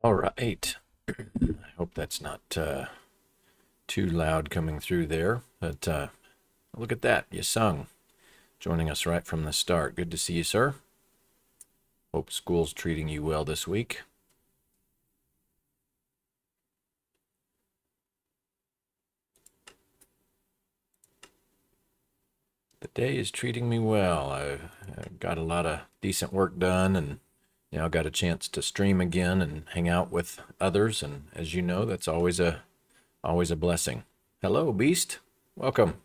All right. I hope that's not too loud coming through there. But look at that. You sung. Joining us right from the start. Good to see you, sir. Hope school's treating you well this week. The day is treating me well. I've got a lot of decent work done and now got a chance to stream again and hang out with others. And as you know, that's always a blessing. Hello, Beast. Welcome.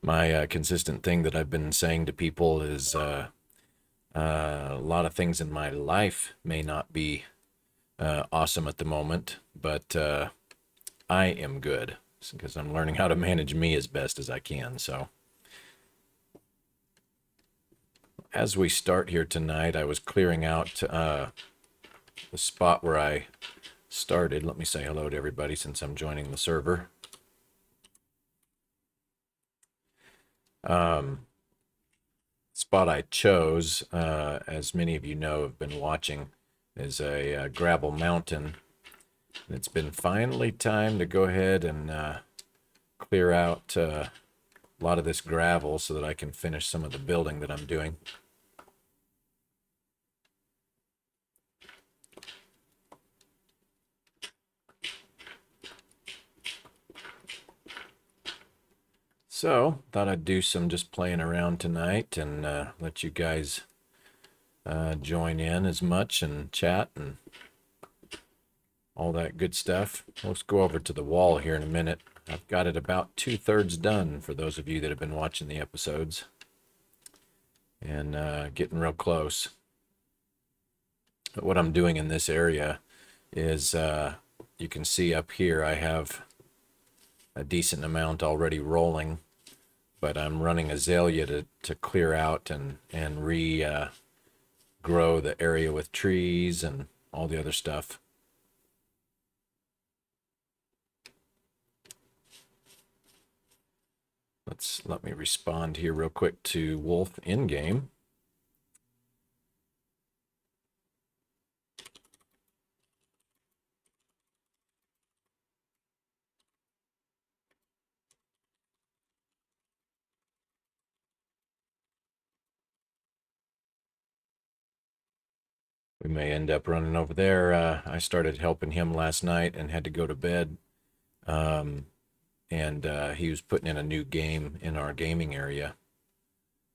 My consistent thing that I've been saying to people is a lot of things in my life may not be awesome at the moment, but I am good because I'm learning how to manage me as best as I can. So as we start here tonight, I was clearing out the spot where I started. Let me say hello to everybody since I'm joining the server. Spot I chose, as many of you know have been watching, is a gravel mountain. And it's been finally time to go ahead and clear out a lot of this gravel so that I can finish some of the building that I'm doing. So, thought I'd do some just playing around tonight and let you guys join in as much and chat and all that good stuff. Let's go over to the wall here in a minute. I've got it about 2/3 done for those of you that have been watching the episodes. And getting real close. But what I'm doing in this area is you can see up here I have a decent amount already rolling, but I'm running azalea to clear out and grow the area with trees and all the other stuff. Let me respond here real quick to Wolf in game. We may end up running over there. I started helping him last night and had to go to bed. And he was putting in a new game in our gaming area.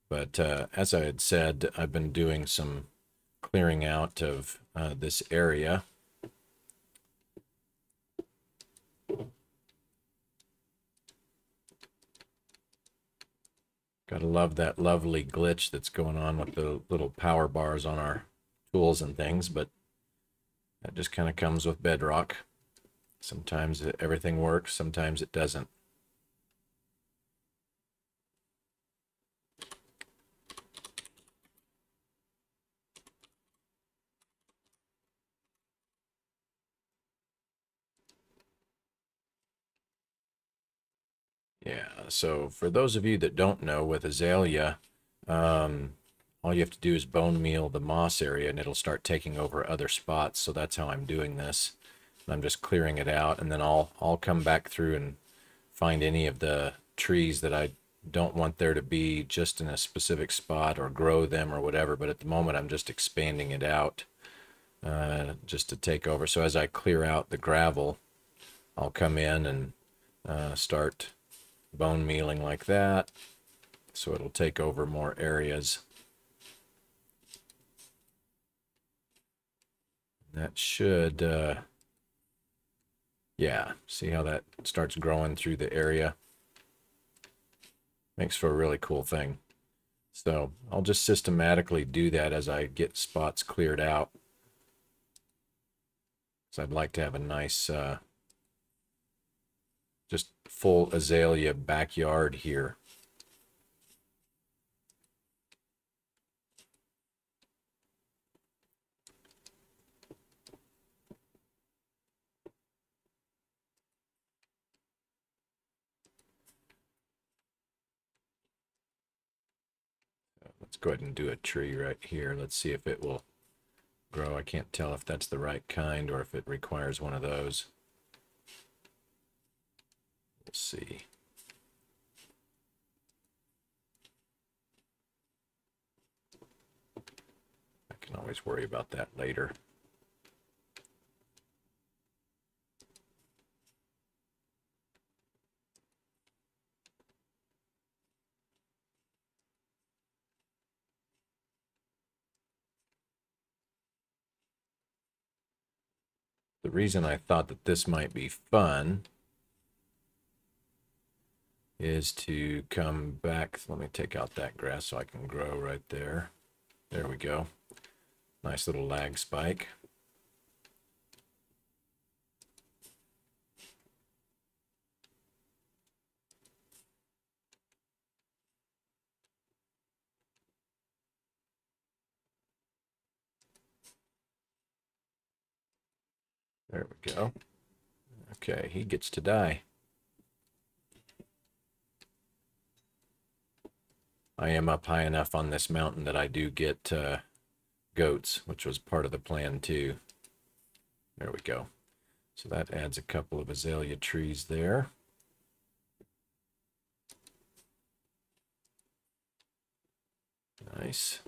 But as I had said, I've been doing some clearing out of this area. Gotta love that lovely glitch that's going on with the little power bars on our tools and things, but that just kind of comes with bedrock. Sometimes everything works, sometimes it doesn't. Yeah, so for those of you that don't know, with azalea, all you have to do is bone meal the moss area and it'll start taking over other spots. So that's how I'm doing this. I'm just clearing it out, and then I'll come back through and find any of the trees that I don't want there to be just in a specific spot or grow them or whatever. But at the moment, I'm just expanding it out just to take over. So as I clear out the gravel, I'll come in and start bone mealing like that. So it'll take over more areas. That should, yeah, see how that starts growing through the area? Makes for a really cool thing. So I'll just systematically do that as I get spots cleared out. So I'd like to have a nice, just full azalea backyard here. Let's go ahead and do a tree right here. Let's see if it will grow. I can't tell if that's the right kind or if it requires one of those. We'll see. I can always worry about that later. The reason I thought that this might be fun is to come back. Let me take out that grass so I can grow right there. There we go. Nice little lag spike. There we go. Okay, he gets to die. I am up high enough on this mountain that I do get goats, which was part of the plan too. There we go. So that adds a couple of azalea trees there. Nice.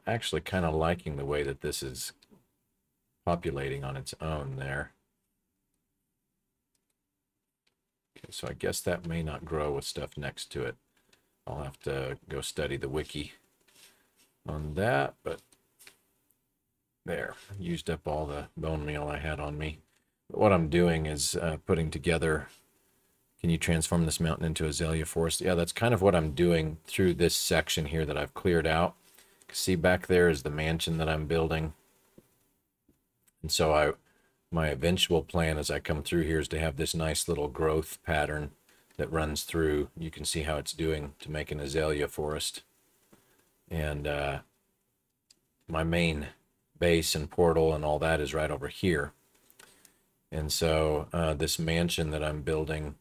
Actually kind of liking the way that this is populating on its own there. Okay, so I guess that may not grow with stuff next to it. I'll have to go study the wiki on that, but there, used up all the bone meal I had on me. But what I'm doing is putting together, can you transform this mountain into azalea forest? Yeah, that's kind of what I'm doing through this section here that I've cleared out. See, back there is the mansion that I'm building. And so my eventual plan as I come through here is to have this nice little growth pattern that runs through. You can see how it's doing to make an azalea forest. And my main base and portal and all that is right over here. And so this mansion that I'm building,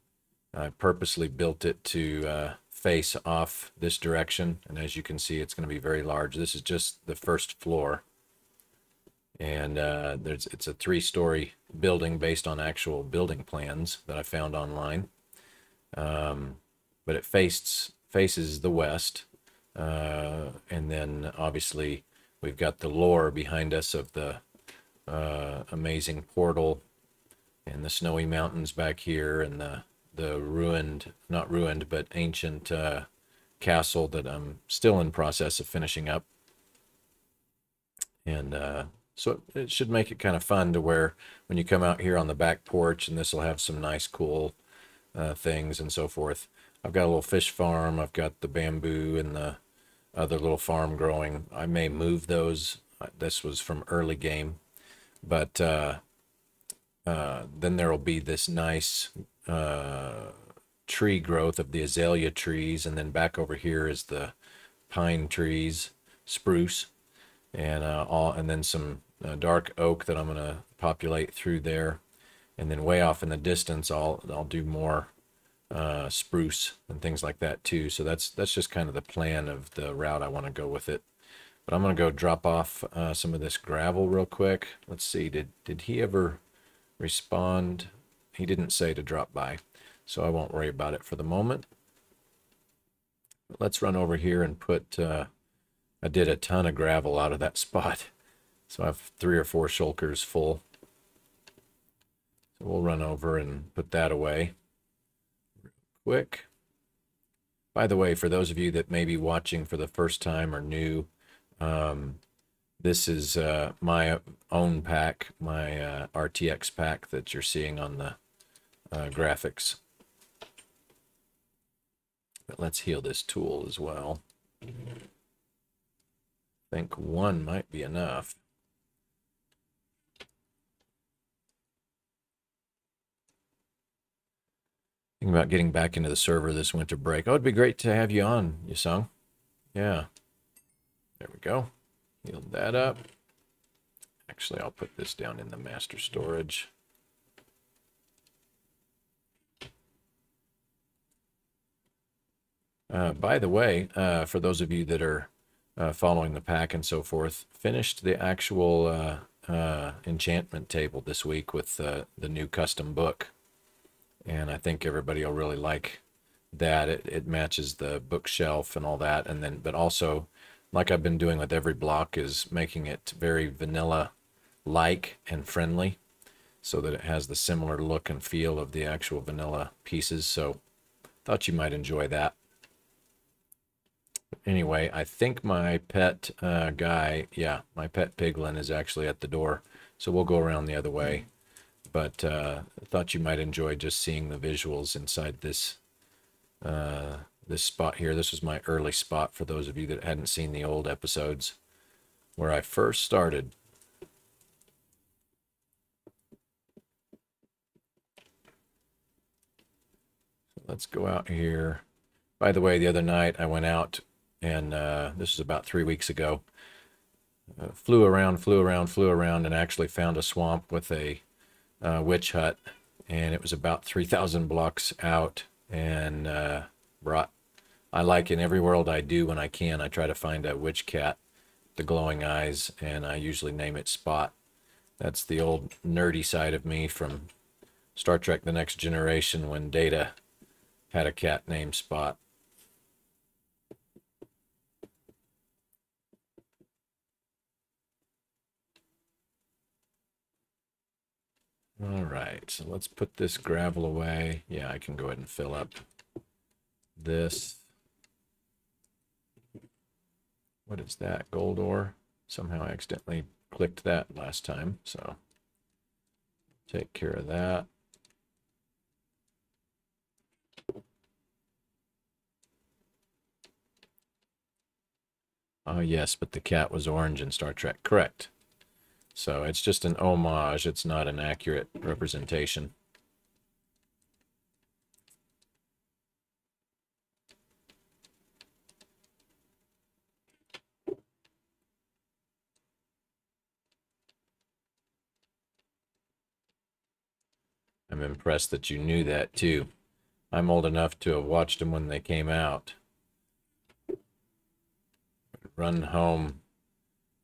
I purposely built it to face off this direction, and as you can see, it's going to be very large. This is just the first floor, and it's a 3-story building based on actual building plans that I found online. But it faces the west, and then obviously we've got the lore behind us of the amazing portal and the snowy mountains back here, and the ruined, not ruined, but ancient castle that I'm still in process of finishing up. And so it should make it kind of fun to where when you come out here on the back porch, and this will have some nice cool things and so forth. I've got a little fish farm. I've got the bamboo and the other little farm growing. I may move those. This was from early game. But then there will be this nice tree growth of the azalea trees, and then back over here is the pine trees, spruce, and then some dark oak that I'm going to populate through there, and then way off in the distance I'll do more spruce and things like that too. So that's just kind of the plan of the route I want to go with it. But I'm going to go drop off some of this gravel real quick. Let's see, did he ever respond? He didn't say to drop by, so I won't worry about it for the moment. But let's run over here and put, I did a ton of gravel out of that spot. So I have 3 or 4 shulkers full. So we'll run over and put that away real quick. By the way, for those of you that may be watching for the first time or new, this is my own pack, my RTX pack that you're seeing on the graphics. But let's heal this tool as well. I think 1 might be enough. Thinking about getting back into the server this winter break. Oh, it'd be great to have you on, Yusung. Yeah. There we go. Healed that up. Actually, I'll put this down in the master storage. By the way, for those of you that are following the pack and so forth, finished the actual enchantment table this week with the new custom book. And I think everybody will really like that. It matches the bookshelf and all that. And then, but also, like I've been doing with every block, is making it very vanilla-like and friendly, so that it has the similar look and feel of the actual vanilla pieces. So thought you might enjoy that. Anyway, I think my pet guy, yeah, my pet piglin is actually at the door. So we'll go around the other way. But thought you might enjoy just seeing the visuals inside this this spot here. This was my early spot for those of you that hadn't seen the old episodes where I first started. So let's go out here. By the way, the other night I went out, and this was about 3 weeks ago. Flew around, and actually found a swamp with a witch hut, and it was about 3,000 blocks out, and brought, I like in every world I do when I can, I try to find a witch cat, the glowing eyes, and I usually name it Spot. That's the old nerdy side of me from Star Trek The Next Generation when Data had a cat named Spot. All right, so let's put this gravel away. Yeah, I can go ahead and fill up this. What is that? Gold ore? Somehow I accidentally clicked that last time, so take care of that. Oh, yes, but the cat was orange in Star Trek. Correct. So it's just an homage. It's not an accurate representation. I'm impressed that you knew that, too. I'm old enough to have watched them when they came out. Run home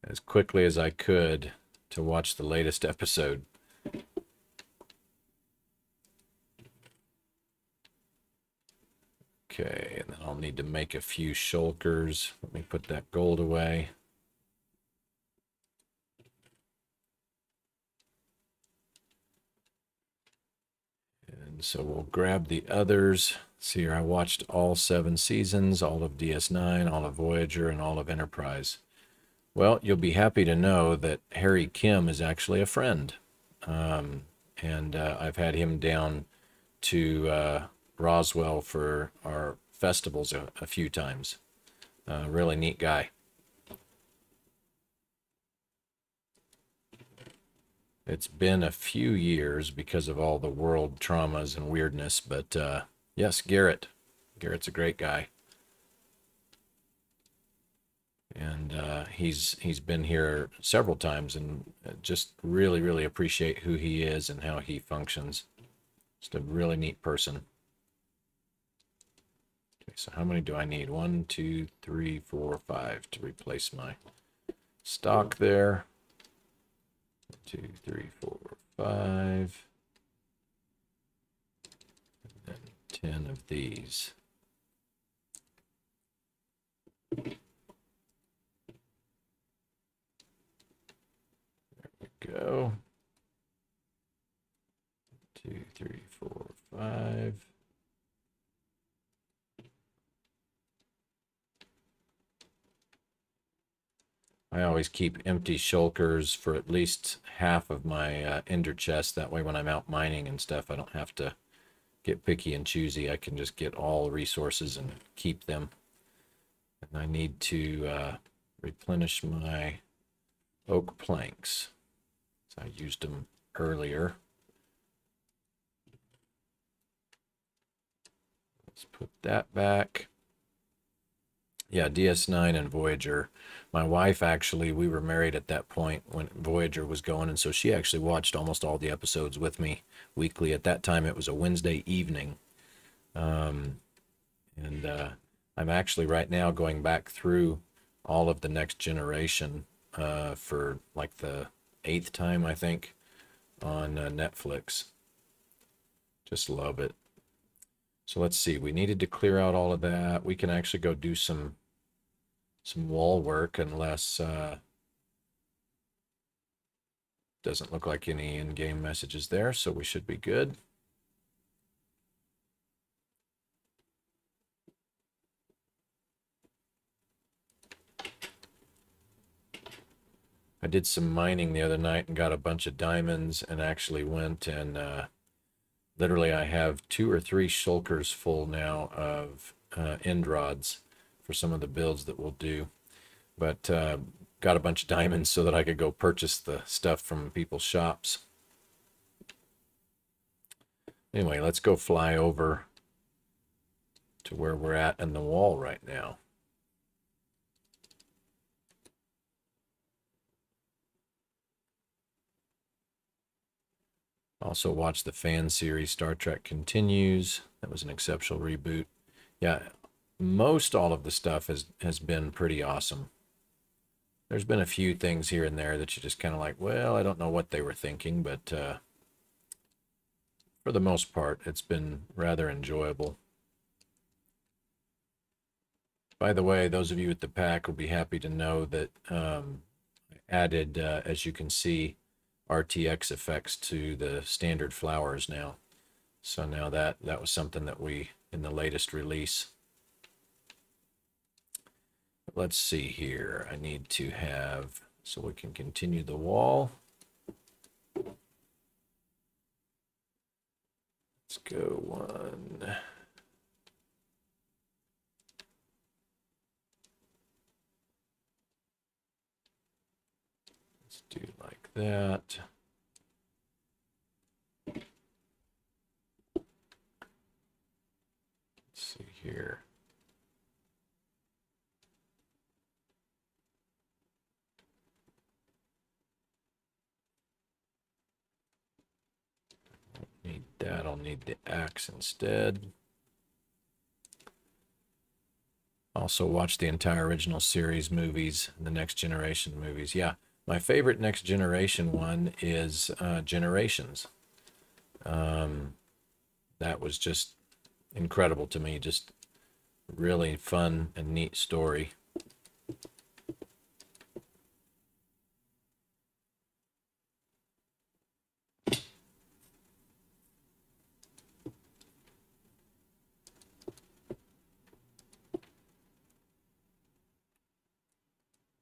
as quickly as I could to watch the latest episode. Okay, and then I'll need to make a few shulkers. Let me put that gold away. And so we'll grab the others. See here, I watched all 7 seasons, all of DS9, all of Voyager, and all of Enterprise. Well, you'll be happy to know that Harry Kim is actually a friend. And I've had him down to Roswell for our festivals a few times. Really neat guy. It's been a few years because of all the world traumas and weirdness, but yes, Garrett. Garrett's a great guy. And he's been here several times, and just really appreciate who he is and how he functions. Just a really neat person. Okay, so how many do I need? 1, 2, 3, 4, 5 to replace my stock there. 2, 3, 4, 5. And then 10 of these. Go. 2, 3, 4, 5. I always keep empty shulkers for at least half of my ender chest. That way when I'm out mining and stuff, I don't have to get picky and choosy. I can just get all resources and keep them. And I need to replenish my oak planks. So I used them earlier. Let's put that back. Yeah, DS9 and Voyager. My wife actually, we were married at that point when Voyager was going, and so she actually watched almost all the episodes with me weekly. At that time, it was a Wednesday evening. And I'm actually right now going back through all of the Next Generation for like the 8th time, I think, on Netflix. Just love it. So let's see. We needed to clear out all of that. We can actually go do some wall work unless doesn't look like any in-game messages there, so we should be good. I did some mining the other night and got a bunch of diamonds, and actually went and literally I have 2 or 3 shulkers full now of end rods for some of the builds that we'll do. But got a bunch of diamonds so that I could go purchase the stuff from people's shops. Anyway, let's go fly over to where we're at in the wall right now. Also watched the fan series Star Trek Continues. That was an exceptional reboot. Yeah, most all of the stuff has been pretty awesome. There's been a few things here and there that you just kind of like, well, I don't know what they were thinking, but for the most part, it's been rather enjoyable. By the way, those of you at the pack will be happy to know that I added, as you can see, RTX effects to the standard flowers now. So now that was something that we, in the latest release. Let's see here. I need to have, so we can continue the wall. Let's go 1. Let's do like that. Let's see here. Need that. I'll need the axe instead. Also watch the entire original series movies, the Next Generation movies. Yeah, my favorite Next Generation one is Generations. That was just incredible to me. Just really fun and neat story.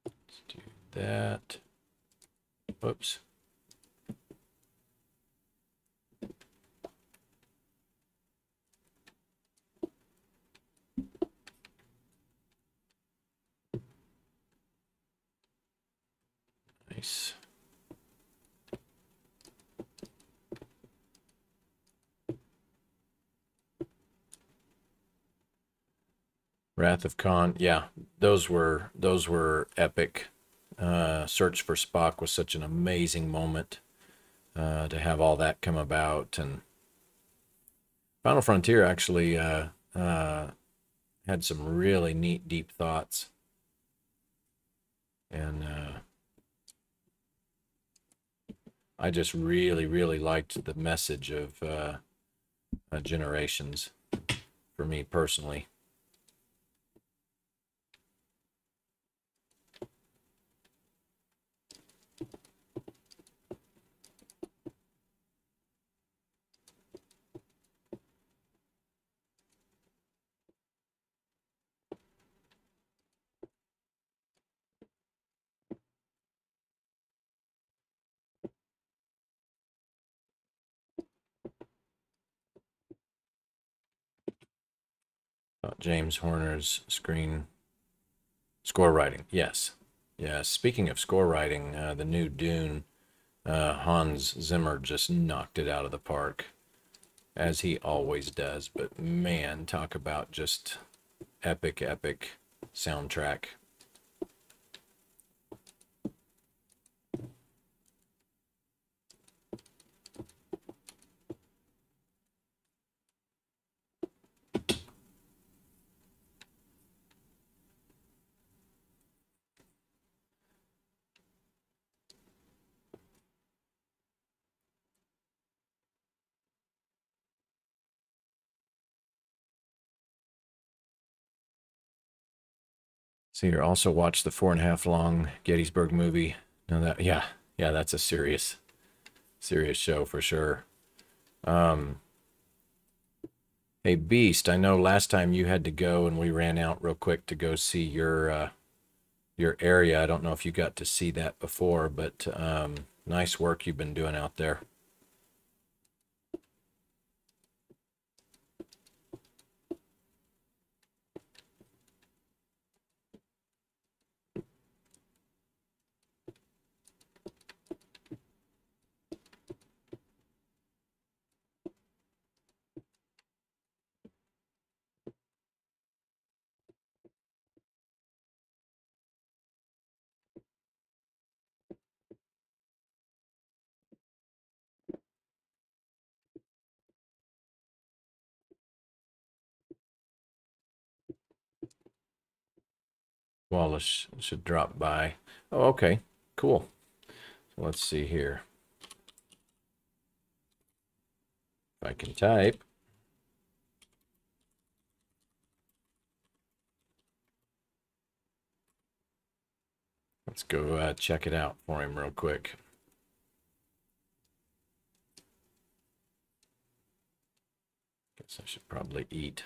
Let's do that. Whoops. Nice. Wrath of Khan, yeah, those were epic. Search for Spock was such an amazing moment to have all that come about, and Final Frontier actually had some really neat, deep thoughts, and I just really, really liked the message of Generations for me personally. James Horner's screen score writing. Yes. Yeah. Speaking of score writing, the new Dune, Hans Zimmer just knocked it out of the park, as he always does. But man, talk about just epic, epic soundtrack. So here, also watch the 4.5 long Gettysburg movie. Now that, yeah, that's a serious show for sure. Hey Beast, I know last time you had to go and we ran out real quick to go see your area. I don't know if you got to see that before, but nice work you've been doing out there. Wallace should drop by. Oh, okay, cool. So let's see here. If I can type. Let's go check it out for him real quick. Guess I should probably eat.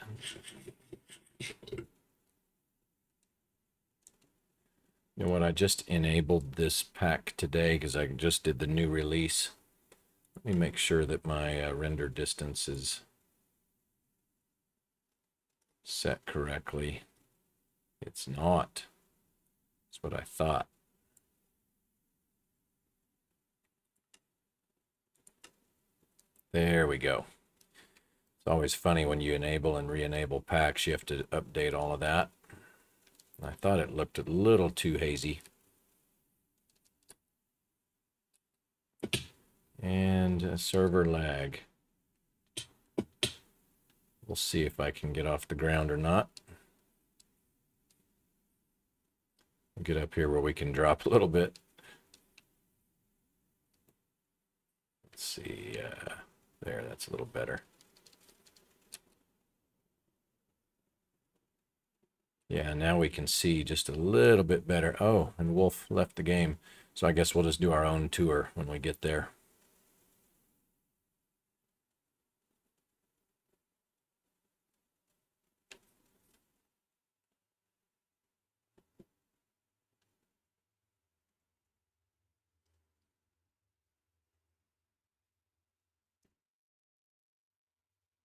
You know what? I just enabled this pack today because I just did the new release. Let me make sure that my render distance is set correctly. It's not. That's what I thought. There we go. It's always funny when you enable and re-enable packs, you have to update all of that. I thought it looked a little too hazy. And a server lag. We'll see if I can get off the ground or not. Get up here where we can drop a little bit. Let's see. There, that's a little better. Yeah, now we can see just a little bit better. Oh, and Wolf left the game. So I guess we'll just do our own tour when we get there.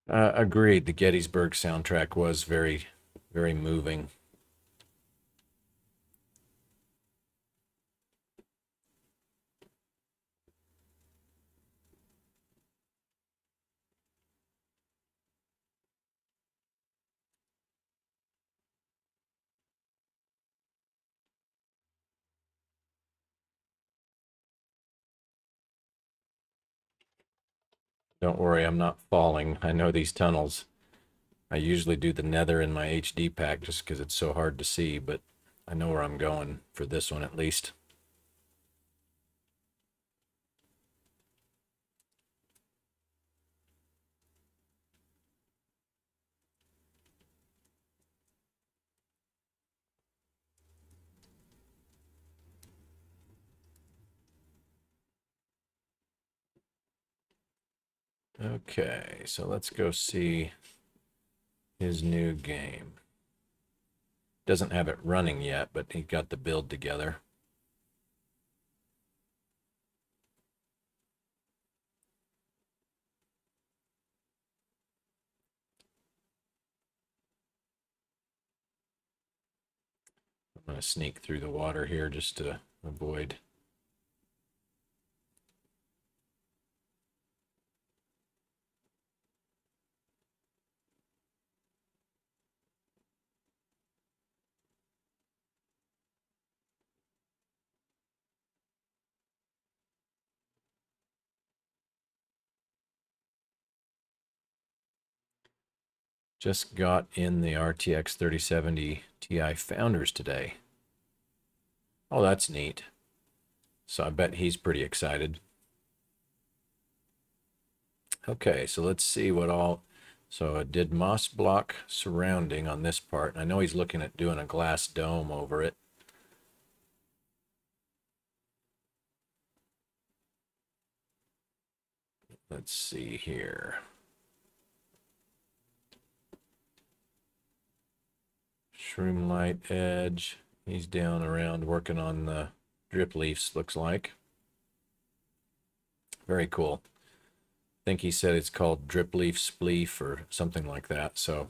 Agreed. The Gettysburg soundtrack was very, very moving. Don't worry, I'm not falling. I know these tunnels. I usually do the nether in my HD pack just because it's so hard to see, but I know where I'm going for this one at least. Okay, so let's go see his new game. Doesn't have it running yet, but he got the build together. I'm going to sneak through the water here just to avoid. Just got in the RTX 3070 Ti founders today. Oh, that's neat. So I bet he's pretty excited. Okay, so let's see what all... So I did moss block surrounding on this part. I know he's looking at doing a glass dome over it. Let's see here. Shroom light edge. He's down around working on the drip leaves, looks like. Very cool. I think he said it's called drip leaf spleef or something like that. So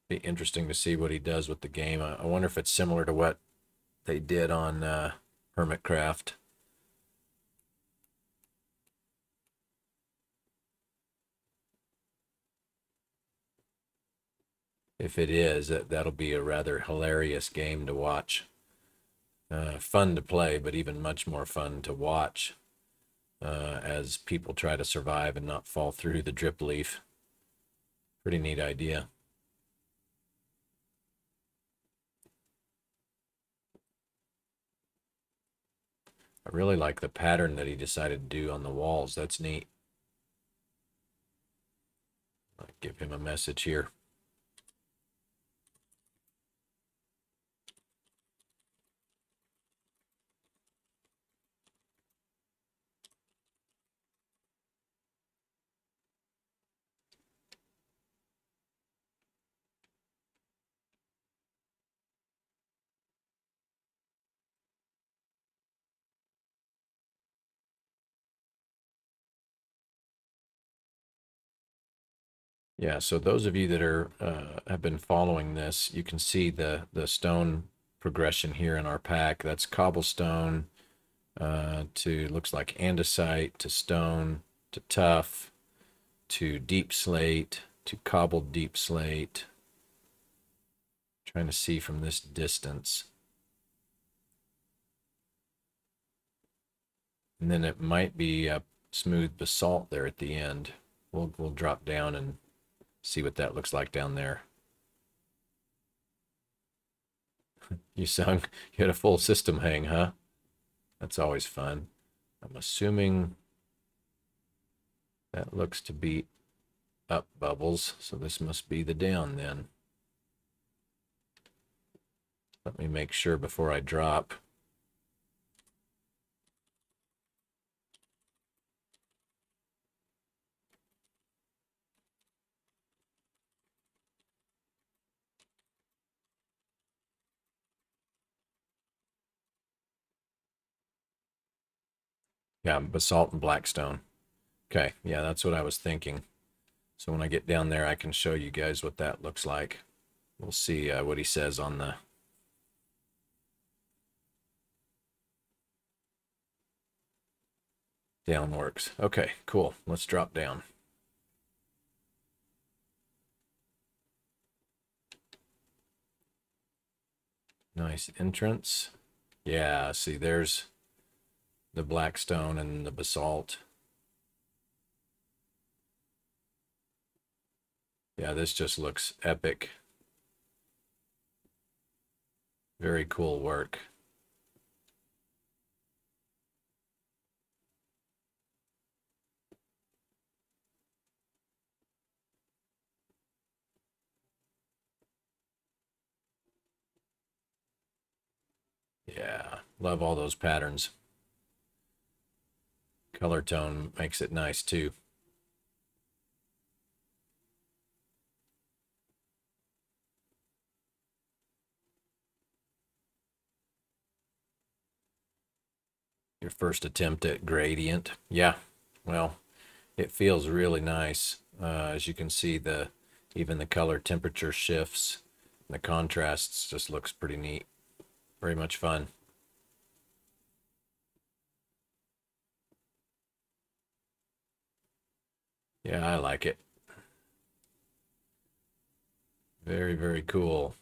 be interesting to see what he does with the game. I wonder if it's similar to what they did on Hermitcraft. If it is, that'll be a rather hilarious game to watch. Fun to play, but even much more fun to watch as people try to survive and not fall through the drip leaf. Pretty neat idea. I really like the pattern that he decided to do on the walls. That's neat. I'll give him a message here. Yeah, so those of you that are have been following this, you can see the stone progression here in our pack. That's cobblestone to looks like andesite to stone to tough to deep slate to cobbled deep slate. Trying to see from this distance. And then it might be a smooth basalt there at the end. We'll drop down and see what that looks like down there. You sung, you had a full system hang, huh? That's always fun. I'm assuming that looks to be up bubbles, so this must be the down then. Let me make sure before I drop. Yeah, basalt and blackstone. Okay, yeah, that's what I was thinking. So when I get down there, I can show you guys what that looks like. We'll see what he says on the down works. Okay, cool. Let's drop down. Nice entrance. Yeah, see, there's the blackstone and the basalt. Yeah, this just looks epic. Very cool work. Yeah, love all those patterns. Color tone makes it nice too. Your first attempt at gradient. Yeah, well, it feels really nice. As you can see, even the color temperature shifts. The contrasts just looks pretty neat. Very much fun. Yeah, I like it. Very, very cool.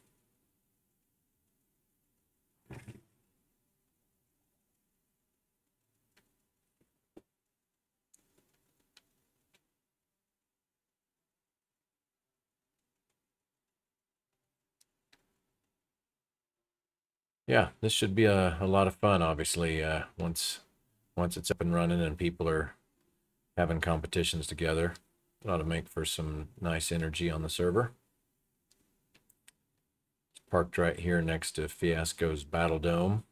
yeah, this should be a lot of fun, obviously, once it's up and running and people are having competitions together. It ought to make for some nice energy on the server. It's parked right here next to Fiasco's Battle Dome.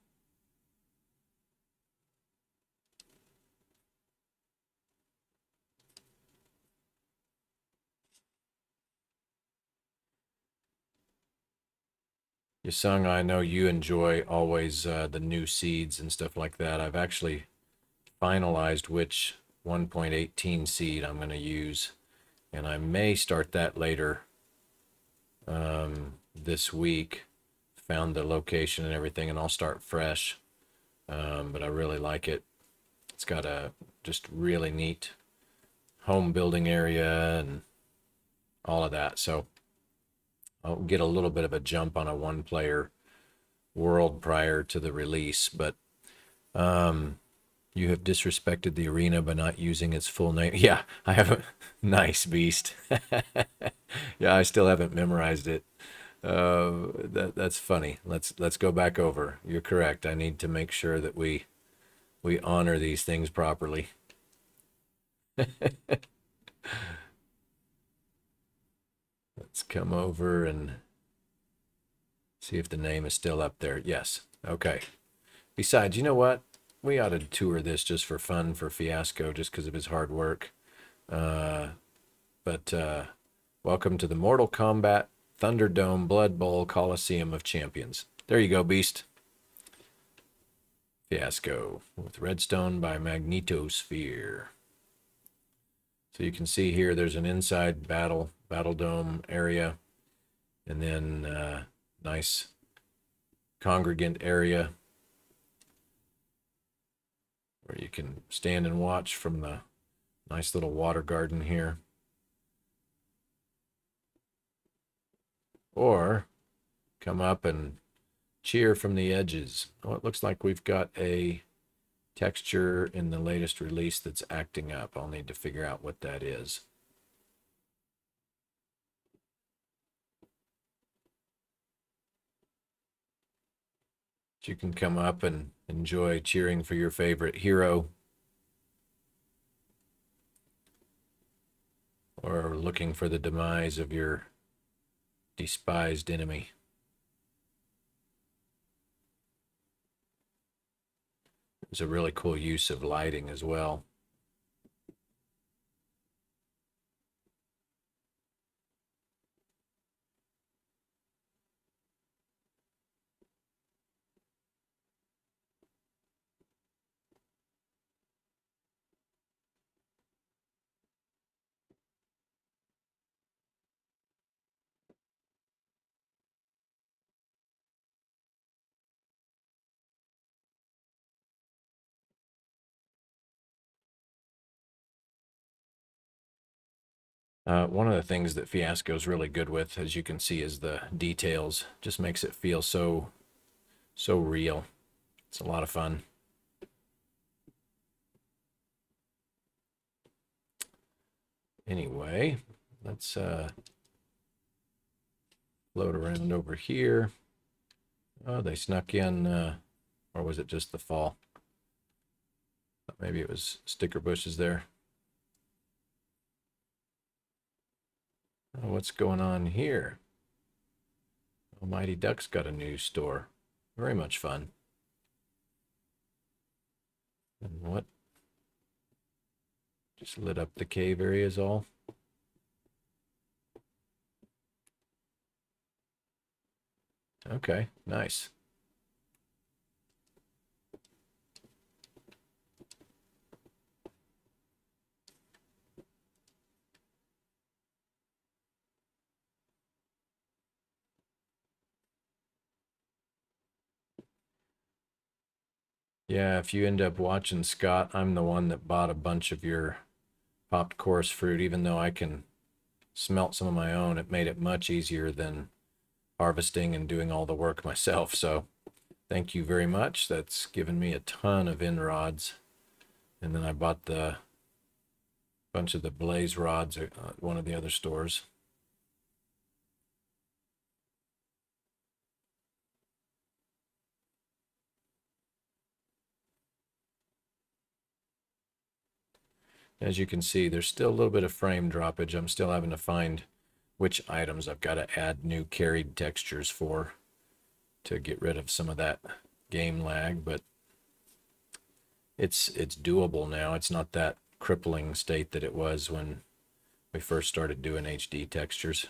Yasung, I know you enjoy always the new seeds and stuff like that. I've actually finalized which 1.18 seed I'm going to use, and I may start that later this week. Found the location and everything, and I'll start fresh. But I really like it. It's got a just really neat home building area and all of that. So I'll get a little bit of a jump on a one-player world prior to the release, but you have disrespected the arena by not using its full name. Yeah, I haven't. Nice, Beast. Yeah, I still haven't memorized it. That's funny. Let's go back over. You're correct. I need to make sure that we honor these things properly. Let's come over and see if the name is still up there. Yes. Okay. Besides, you know what? We ought to tour this just for fun for Fiasco, just because of his hard work. But welcome to the Mortal Kombat Thunderdome Blood Bowl Coliseum of Champions. There you go, Beast. Fiasco with Redstone by Magnetosphere. So you can see here there's an inside battle dome area, and then nice congregant area where you can stand and watch from the nice little water garden here. Or come up and cheer from the edges. Oh, it looks like we've got a texture in the latest release that's acting up. I'll need to figure out what that is. But you can come up and enjoy cheering for your favorite hero, or looking for the demise of your despised enemy. It's a really cool use of lighting as well. One of the things that Fiasco is really good with, as you can see, is the details. Just makes it feel so real. It's a lot of fun. Anyway, let's float around over here. Oh, they snuck in, or was it just the fall? Maybe it was sticker bushes there. Oh, what's going on here? Almighty Duck's got a new store. Very much fun. And what? Just lit up the cave areas all. Okay, nice. Yeah, if you end up watching Scott, I'm the one that bought a bunch of your popped coarse fruit. Even though I can smelt some of my own, it made it much easier than harvesting and doing all the work myself. So thank you very much. That's given me a ton of end rods. And then I bought the bunch of the blaze rods at one of the other stores. As you can see, there's still a little bit of frame droppage. I'm still having to find which items I've got to add new carried textures for to get rid of some of that game lag, but it's doable now. It's not that crippling state that it was when we first started doing HD textures.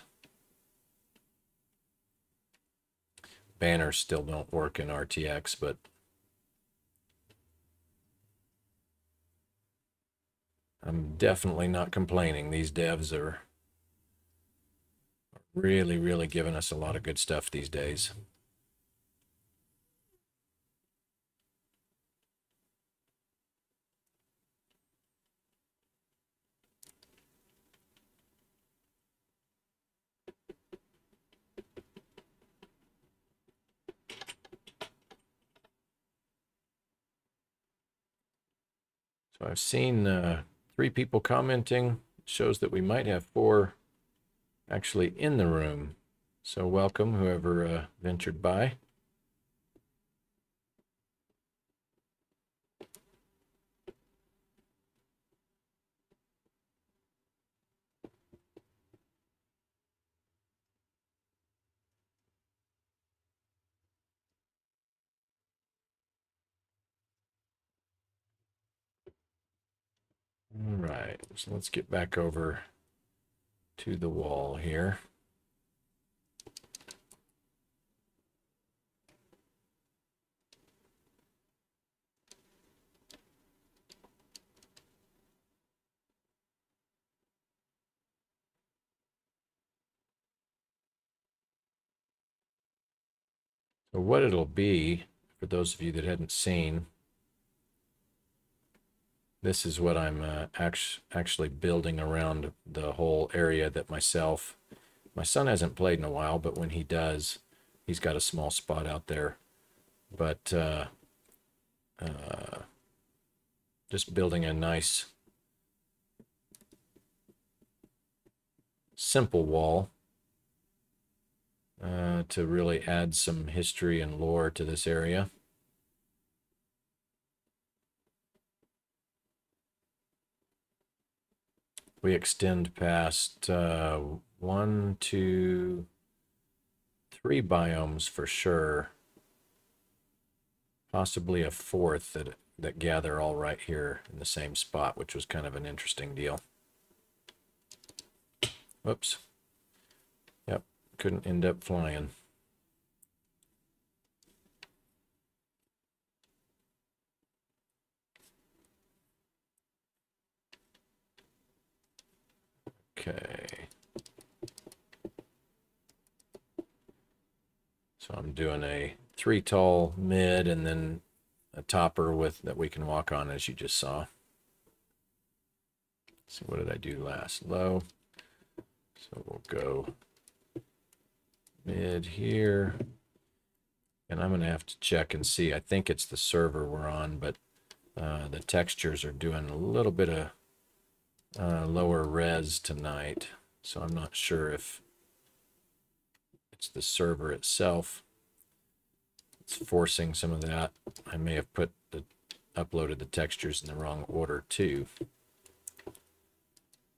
Banners still don't work in RTX, but I'm definitely not complaining. These devs are really, really giving us a lot of good stuff these days. So I've seen 3 people commenting. It shows that we might have 4 actually in the room. So welcome, whoever ventured by. All right, so let's get back over to the wall here. So what it'll be, for those of you that hadn't seen, this is what I'm actually building around the whole area that my son hasn't played in a while, but when he does, he's got a small spot out there. But just building a nice, simple wall to really add some history and lore to this area. We extend past 1, 2, 3 biomes for sure. Possibly a 4th that gather all right here in the same spot, which was kind of an interesting deal. Whoops. Yep, couldn't end up flying. Okay. So I'm doing a 3 tall mid and then a topper with that we can walk on, as you just saw. So what did I do last? Low. So we'll go mid here. And I'm going to have to check and see. I think it's the server we're on, but the textures are doing a little bit of lower res tonight. So I'm not sure if it's the server itself. It's forcing some of that. I may have uploaded the textures in the wrong order too.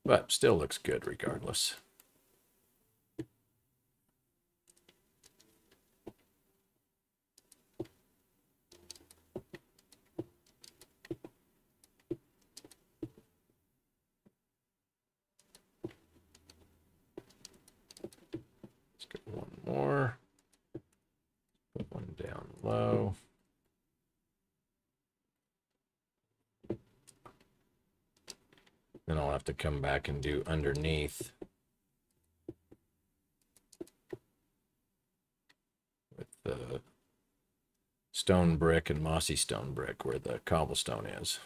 But still looks good regardless. Let's get one more. Put one down low. Then I'll have to come back and do underneath with the stone brick and mossy stone brick where the cobblestone is.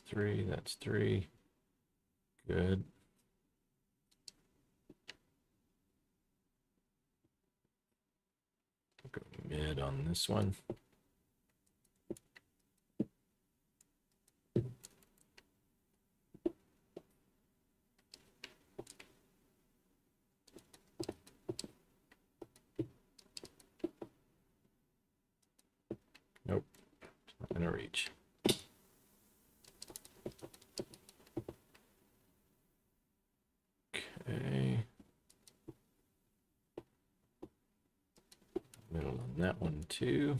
3. That's 3. Good. Go mid on this one. Nope, not gonna reach. Okay. Middle on that one too.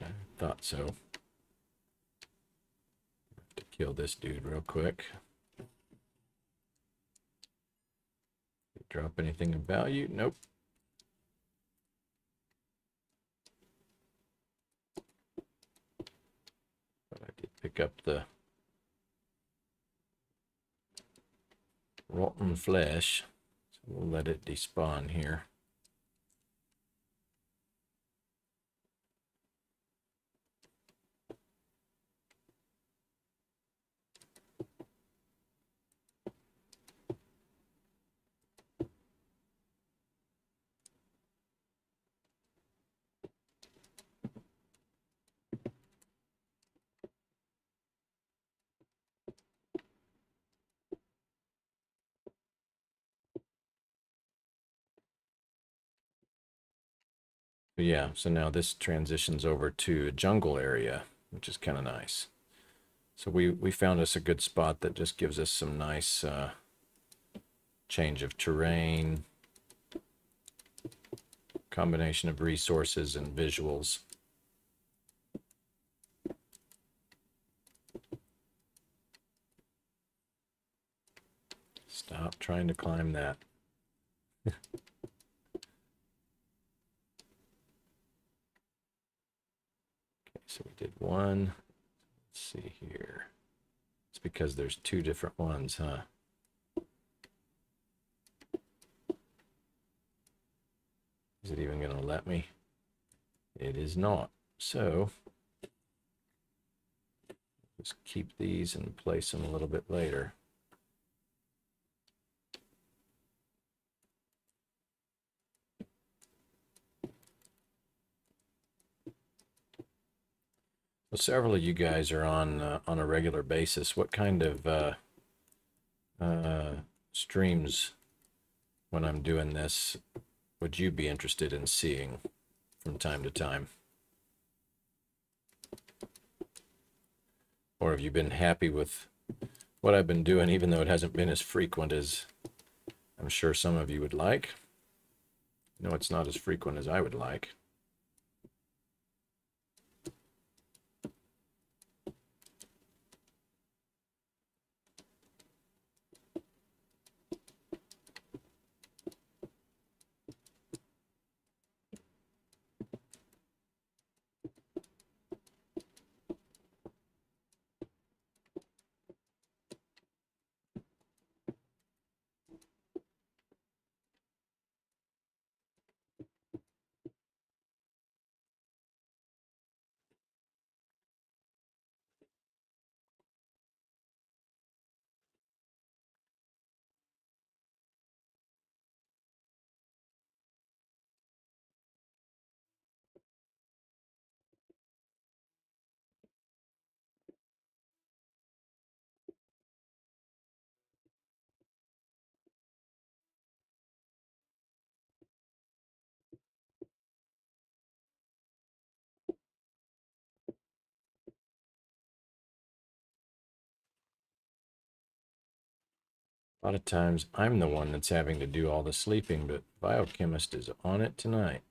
I thought so. Have to kill this dude real quick. Drop anything of value? Nope. But I did pick up the rotten flesh, so we'll let it despawn here. But yeah, so now this transitions over to a jungle area, which is kind of nice. So we found us a good spot that just gives us some nice change of terrain, combination of resources and visuals. Stop trying to climb that. So we did one. Let's see here. It's because there's 2 different ones, huh? Is it even going to let me? It is not. So just keep these and place them a little bit later. Well, several of you guys are on a regular basis. What kind of streams, when I'm doing this, would you be interested in seeing from time to time? Or have you been happy with what I've been doing, even though it hasn't been as frequent as I'm sure some of you would like? No, it's not as frequent as I would like. A lot of times I'm the one that's having to do all the sleeping, but Biochemist is on it tonight.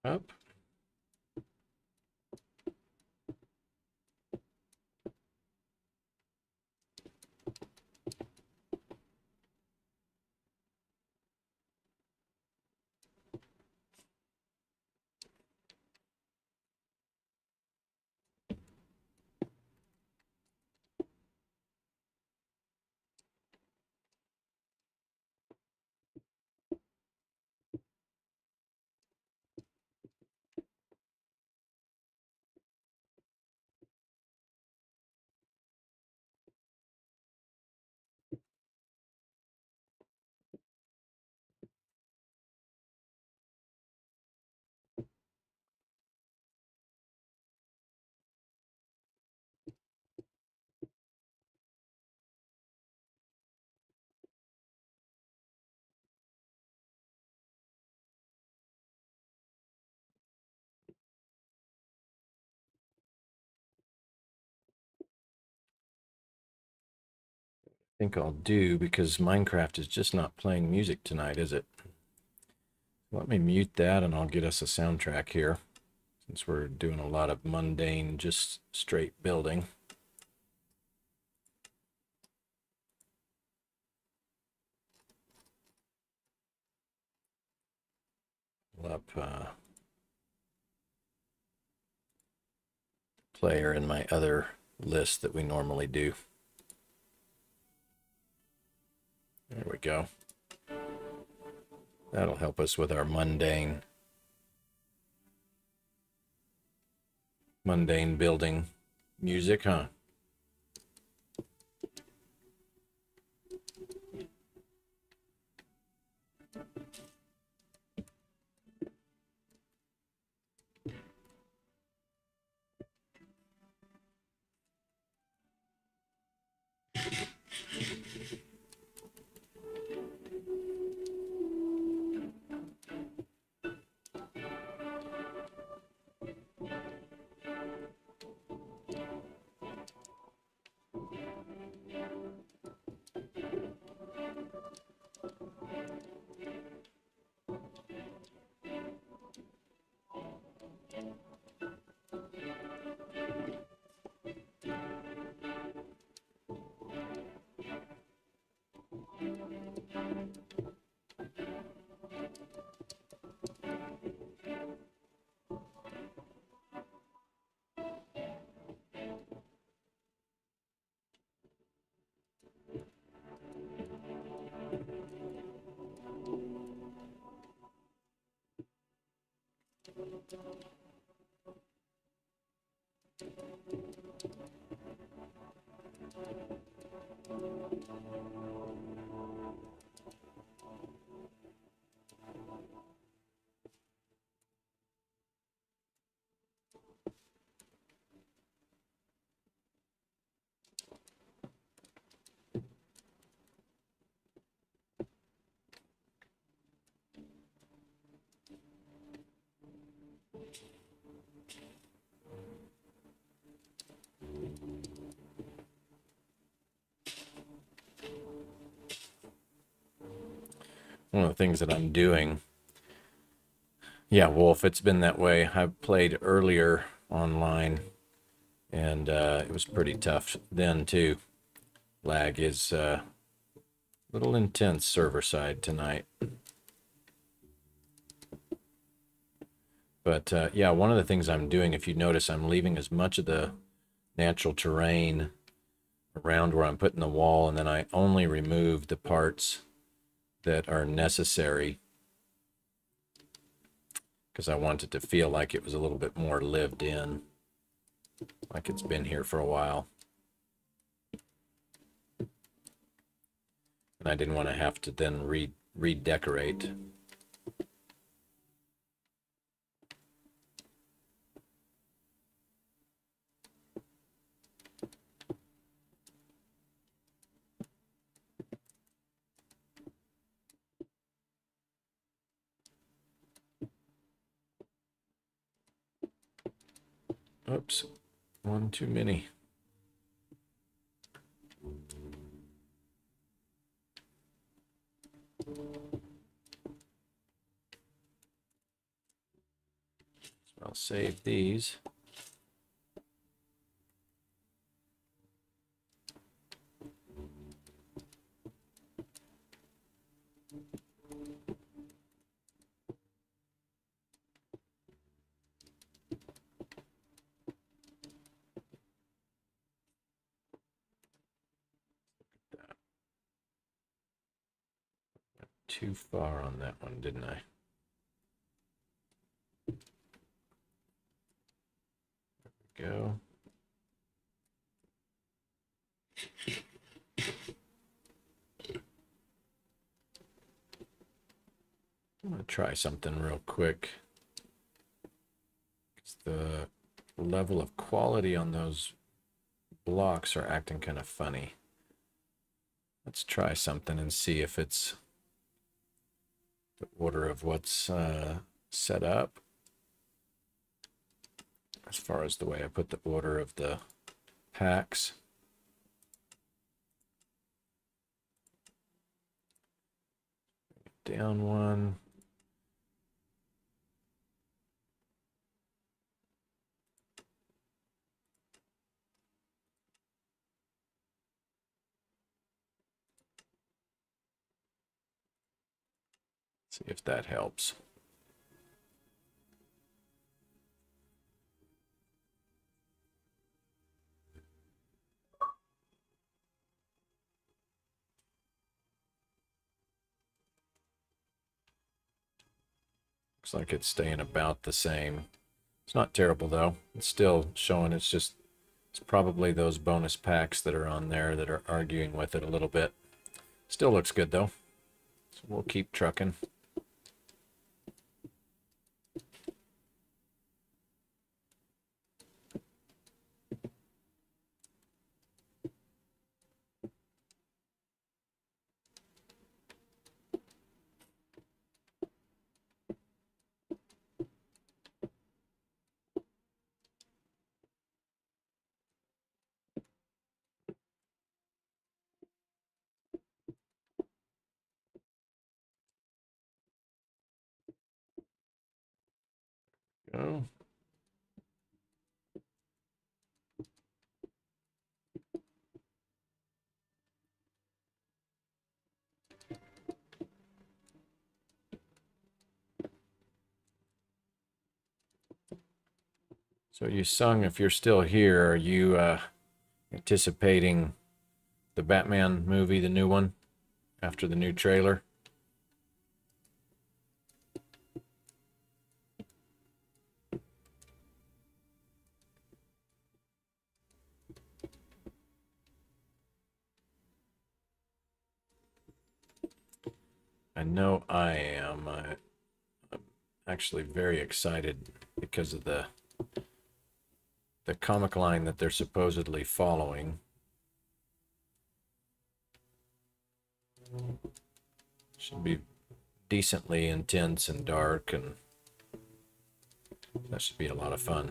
Up. Think I'll do, because Minecraft is just not playing music tonight, is it? Let me mute that and I'll get us a soundtrack here, since we're doing a lot of mundane, just straight building. Up player in my other list that we normally do. There we go. That'll help us with our mundane building music, huh? One of the things that I'm doing, yeah, Wolf, it's been that way. I've played earlier online, and it was pretty tough then too. Lag is a little intense server side tonight. But yeah, one of the things I'm doing, if you notice, I'm leaving as much of the natural terrain around where I'm putting the wall, and then I only remove the parts that are necessary, because I want it to feel like it was a little bit more lived in, like it's been here for a while. And I didn't want to have to then redecorate. Oops, one too many. save these. Too far on that one, didn't I? There we go. I'm going to try something real quick. The level of quality on those blocks are acting kind of funny. Let's try something and see if it's the order of what's set up. As far as the way I put the order of the packs. Down one. See if that helps. Looks like it's staying about the same. It's not terrible though. It's still showing it's probably those bonus packs that are on there that are arguing with it a little bit. Still looks good though. So we'll keep trucking. Go. So you sung, if you're still here, are you anticipating the Batman movie, the new one, after the new trailer? I know I am. I'm actually very excited because of the comic line that they're supposedly following. Should be decently intense and dark, and that should be a lot of fun.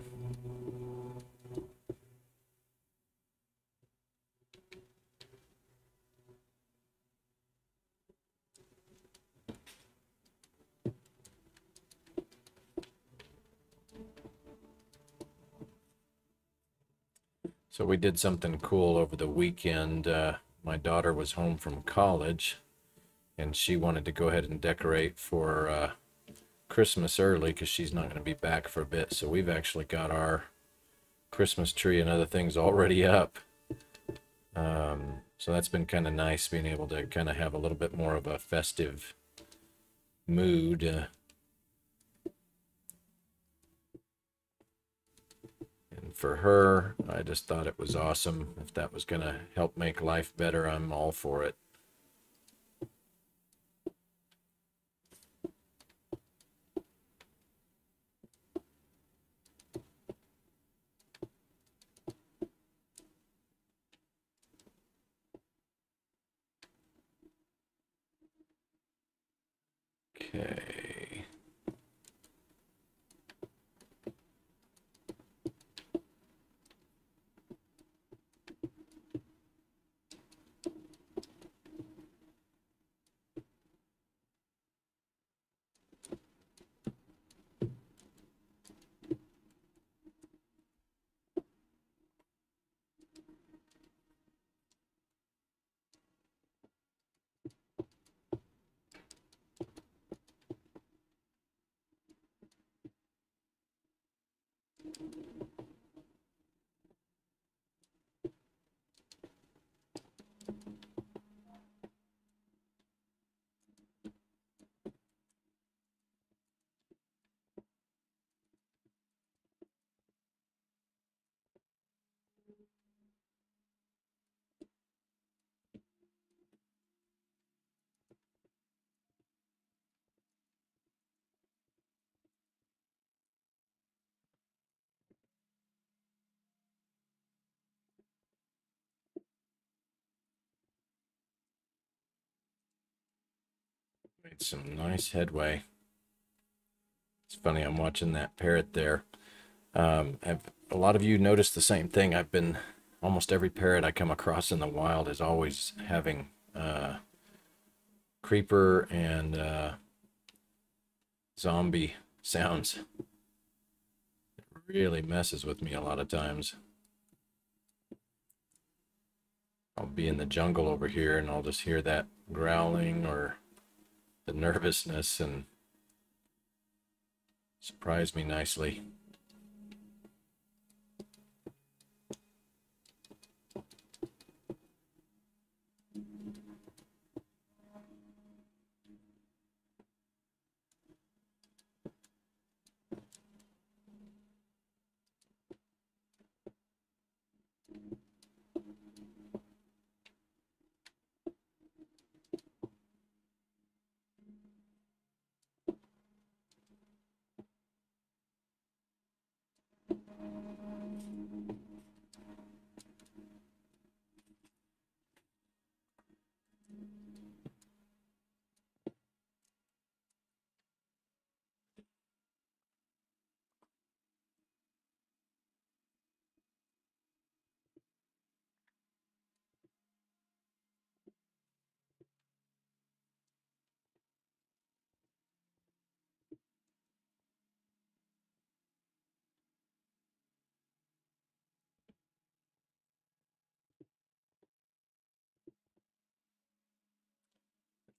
So we did something cool over the weekend. My daughter was home from college, and she wanted to go ahead and decorate for Christmas early because she's not going to be back for a bit. So we've actually got our Christmas tree and other things already up. So that's been kind of nice, being able to kind of have a little bit more of a festive mood. And for her, I just thought it was awesome. If that was going to help make life better, I'm all for it. Okay. Made some nice headway. It's funny, I'm watching that parrot there. Have a lot of you noticed the same thing? I've been, almost every parrot I come across in the wild is always having creeper and zombie sounds. It really messes with me a lot of times. I'll be in the jungle over here and I'll just hear that growling or the nervousness and surprise me nicely.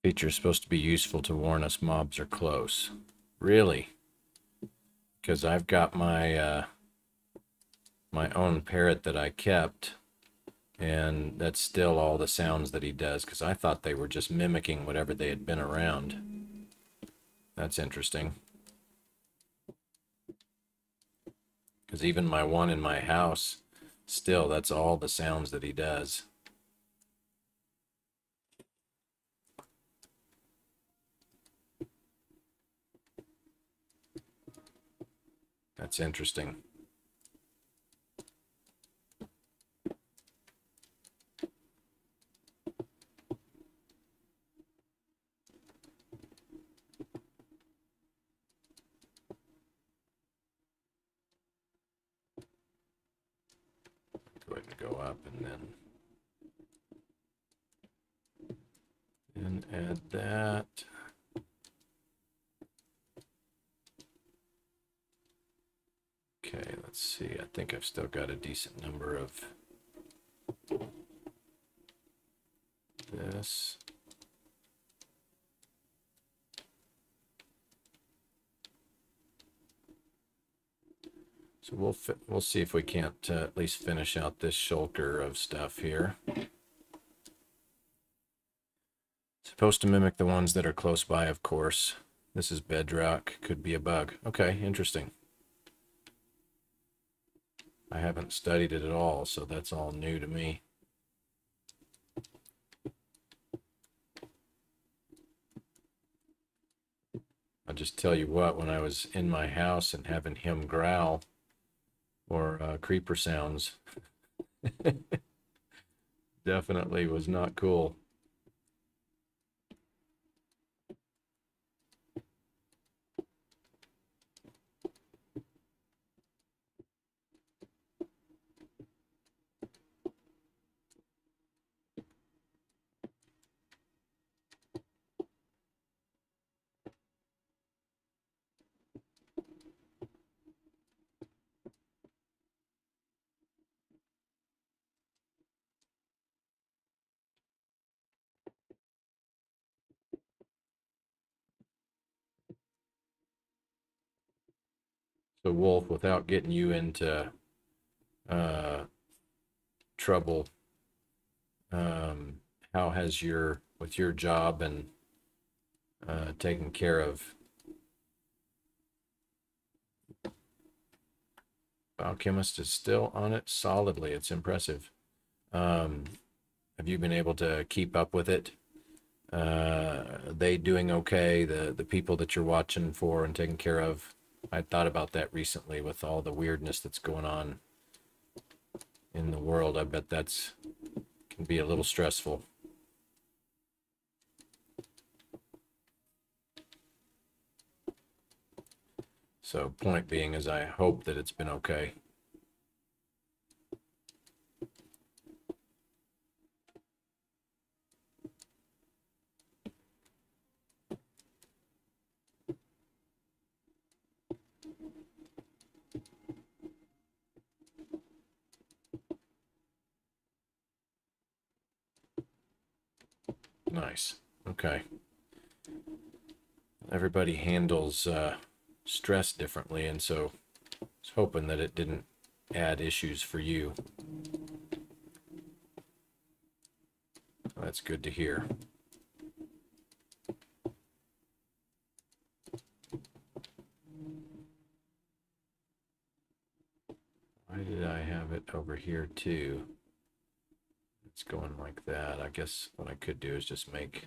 Feature is supposed to be useful to warn us mobs are close. Really? Because I've got my my own parrot that I kept, and that's still all the sounds that he does, because I thought they were just mimicking whatever they had been around. That's interesting. Because even my one in my house, still, that's all the sounds that he does. That's interesting. Go ahead and go up and add that. Okay, let's see. I think I've still got a decent number of this. So we'll see if we can't at least finish out this shulker of stuff here. Supposed to mimic the ones that are close by, of course. This is bedrock. Could be a bug. Okay, interesting. I haven't studied it at all, so that's all new to me. I'll just tell you what, when I was in my house and having him growl or creeper sounds, definitely was not cool. So Wolf, without getting you into trouble, how has with your job and taking care of Biochemist is still on it solidly. It's impressive. Have you been able to keep up with it? Are they doing okay? The people that you're watching for and taking care of? I thought about that recently with all the weirdness that's going on in the world. I bet that's can be a little stressful. So point being is I hope that it's been okay. Nice. Okay. Everybody handles stress differently, and so I was hoping that it didn't add issues for you. That's good to hear. Why did I have it over here too? It's going like that. I guess what I could do is just make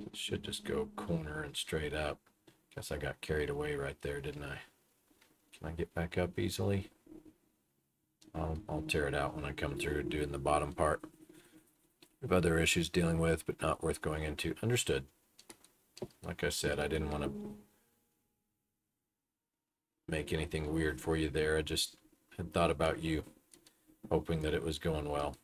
it should just go corner and straight up. Guess I got carried away right there, didn't I? Can I get back up easily? I'll tear it out when I come through doing the bottom part. We have other issues dealing with, but not worth going into. Understood. Like I said, I didn't want to make anything weird for you there. I just had thought about you, hoping that it was going well.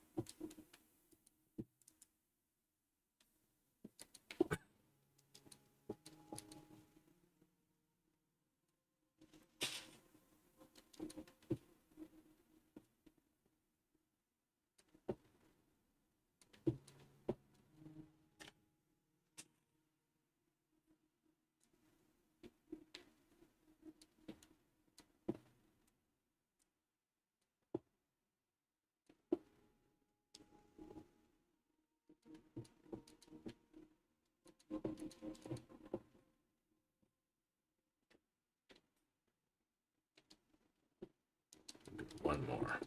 One more.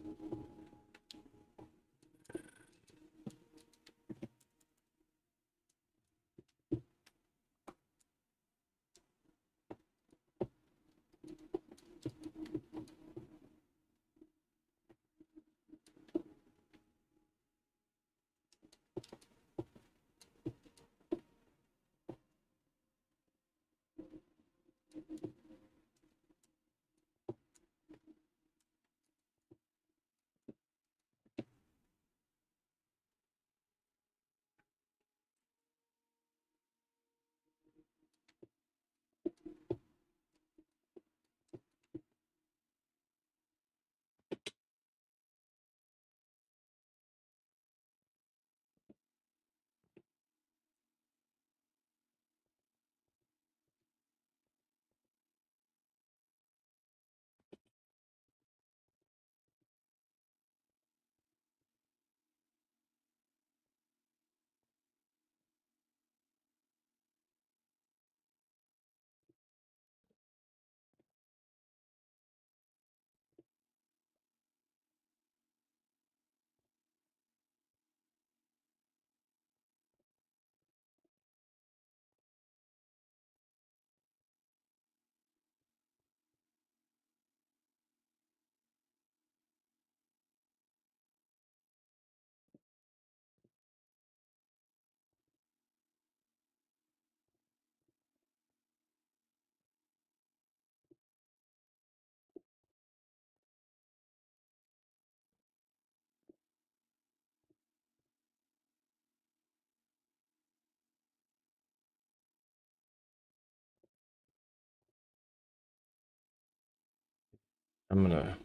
I'm gonna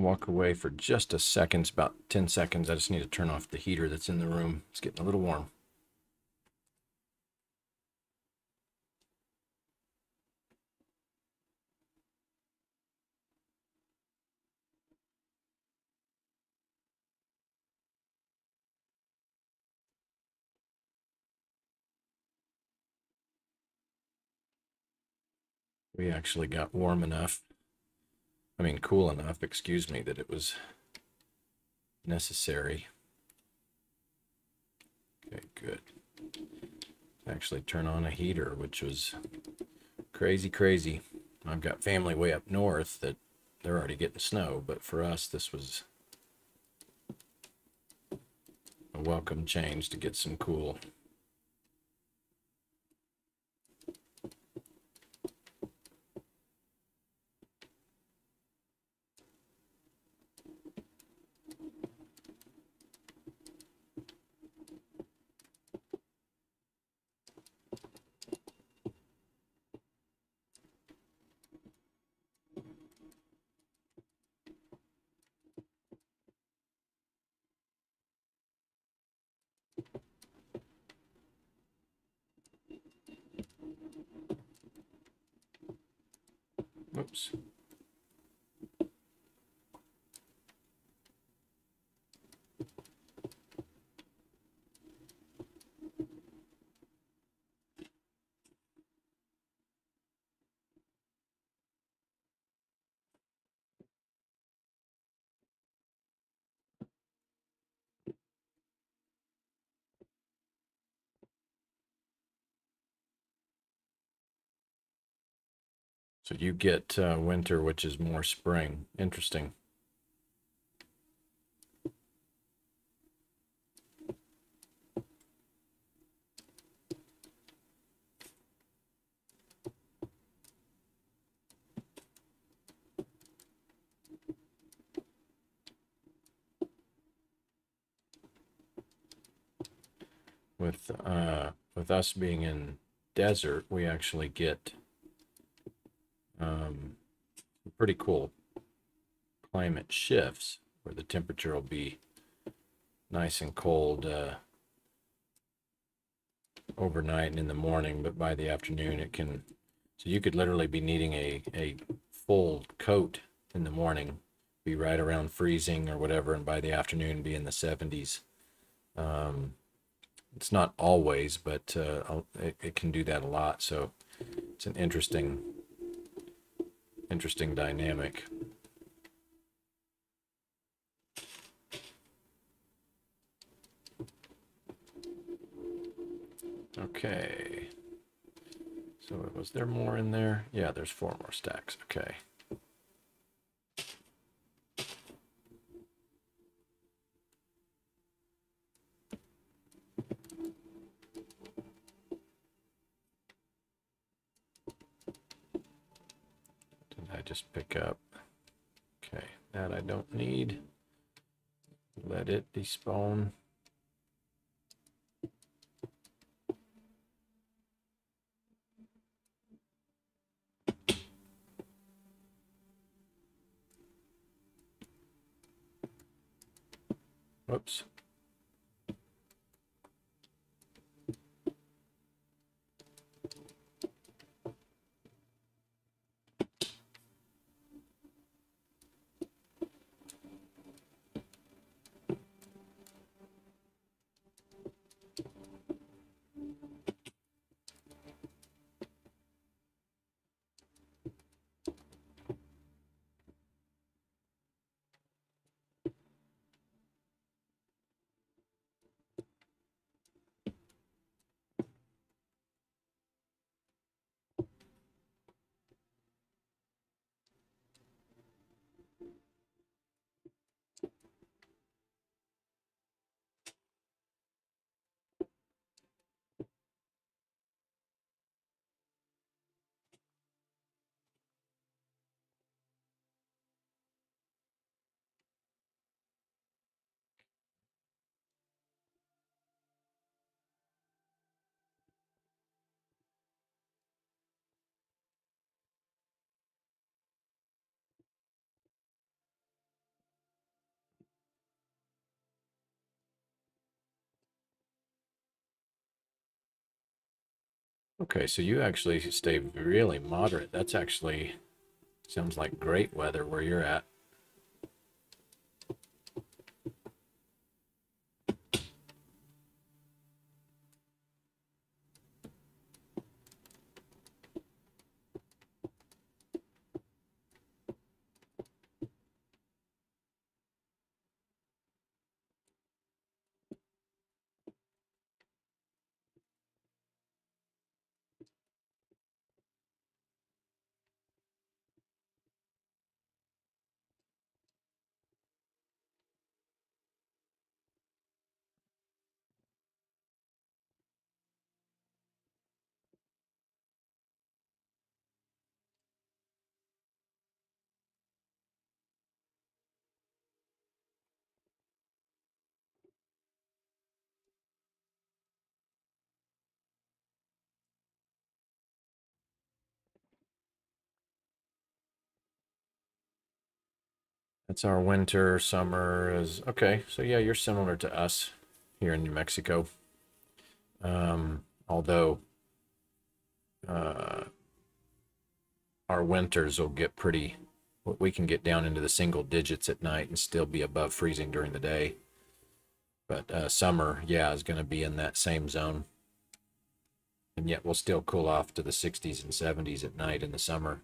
walk away for just a second. It's about 10 seconds. I just need to turn off the heater that's in the room. It's getting a little warm. We actually got warm enough, cool enough, excuse me, that it was necessary. Okay, good. Actually turn on a heater, which was crazy. I've got family way up north that they're already getting snow, but for us, this was a welcome change to get some cool. Oops. So you get winter, which is more spring. Interesting. With us being in desert, we actually get pretty cool climate shifts where the temperature will be nice and cold overnight and in the morning, but by the afternoon it can, so you could literally be needing a full coat in the morning, be right around freezing or whatever, and by the afternoon be in the 70s. It's not always, but it can do that a lot. So it's an interesting dynamic. Okay. So was there more in there? Yeah, there's 4 more stacks. Okay. Did I just pick up? Okay, that I don't need. Let it despawn. Whoops. Okay, so you actually stay really moderate. That's actually sounds like great weather where you're at. That's our winter, summer is okay. So yeah, you're similar to us here in New Mexico. Although uh, our winters will get pretty, we can get down into the single digits at night and still be above freezing during the day. But summer, yeah, is going to be in that same zone. And yet we'll still cool off to the 60s and 70s at night in the summer.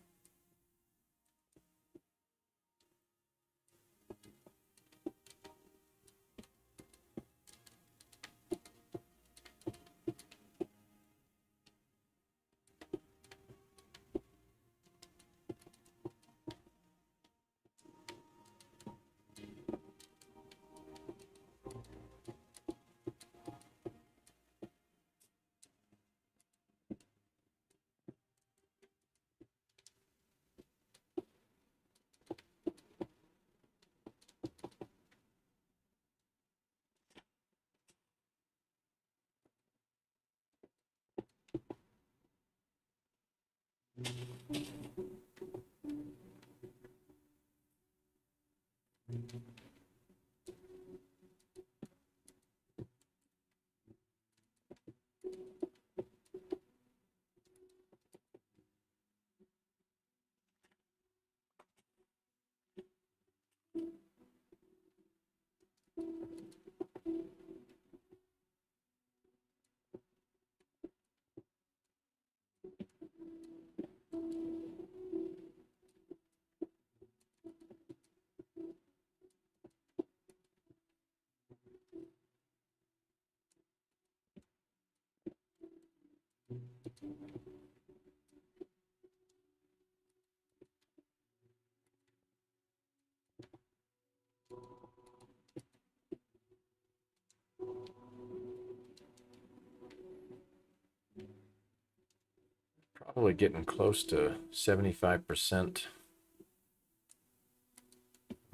Probably getting close to 75%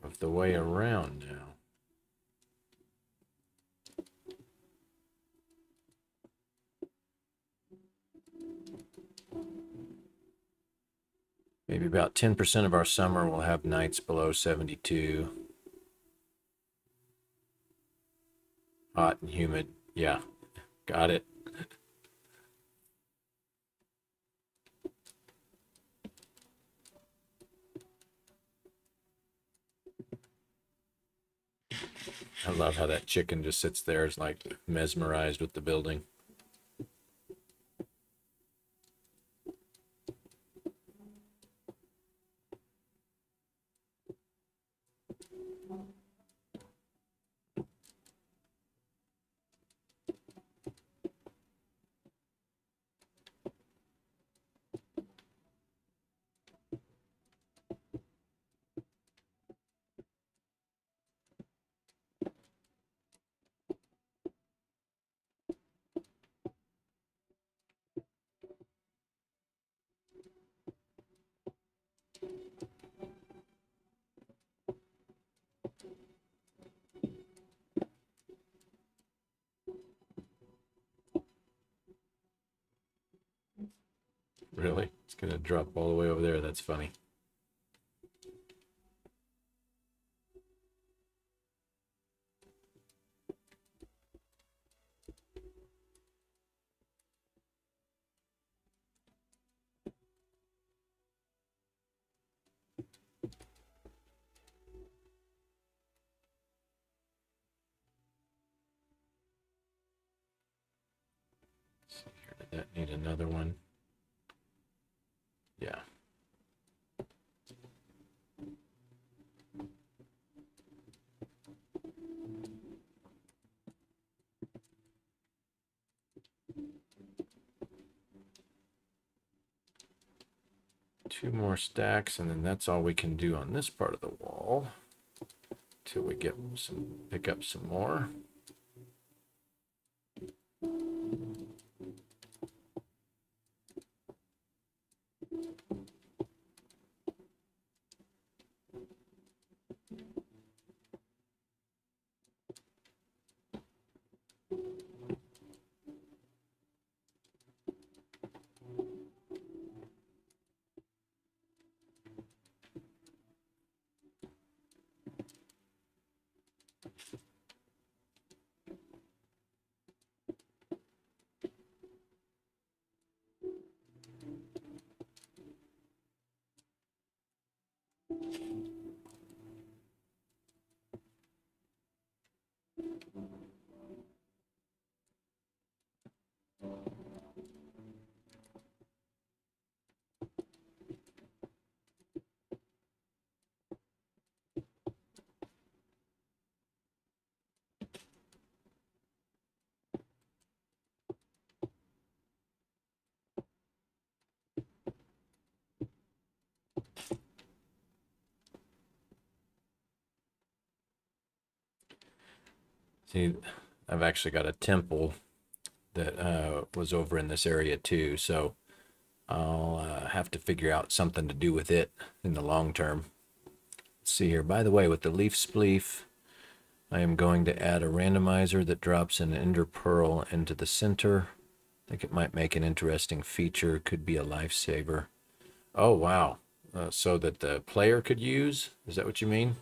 of the way around now. Maybe about 10% of our summer will have nights below 72. Hot and humid. Yeah, got it. I love how that chicken just sits there, is like mesmerized with the building. Really? It's gonna drop all the way over there. That's funny. That need another one. Yeah. Two more stacks, and then that's all we can do on this part of the wall till we get some, pick up some more. See, I've actually got a temple that was over in this area too, so I'll have to figure out something to do with it in the long term. Let's see here. By the way, with the leaf spleef, I am going to add a randomizer that drops an ender pearl into the center. I think it might make an interesting feature. Could be a lifesaver. Oh, wow. So that the player could use? Is that what you mean?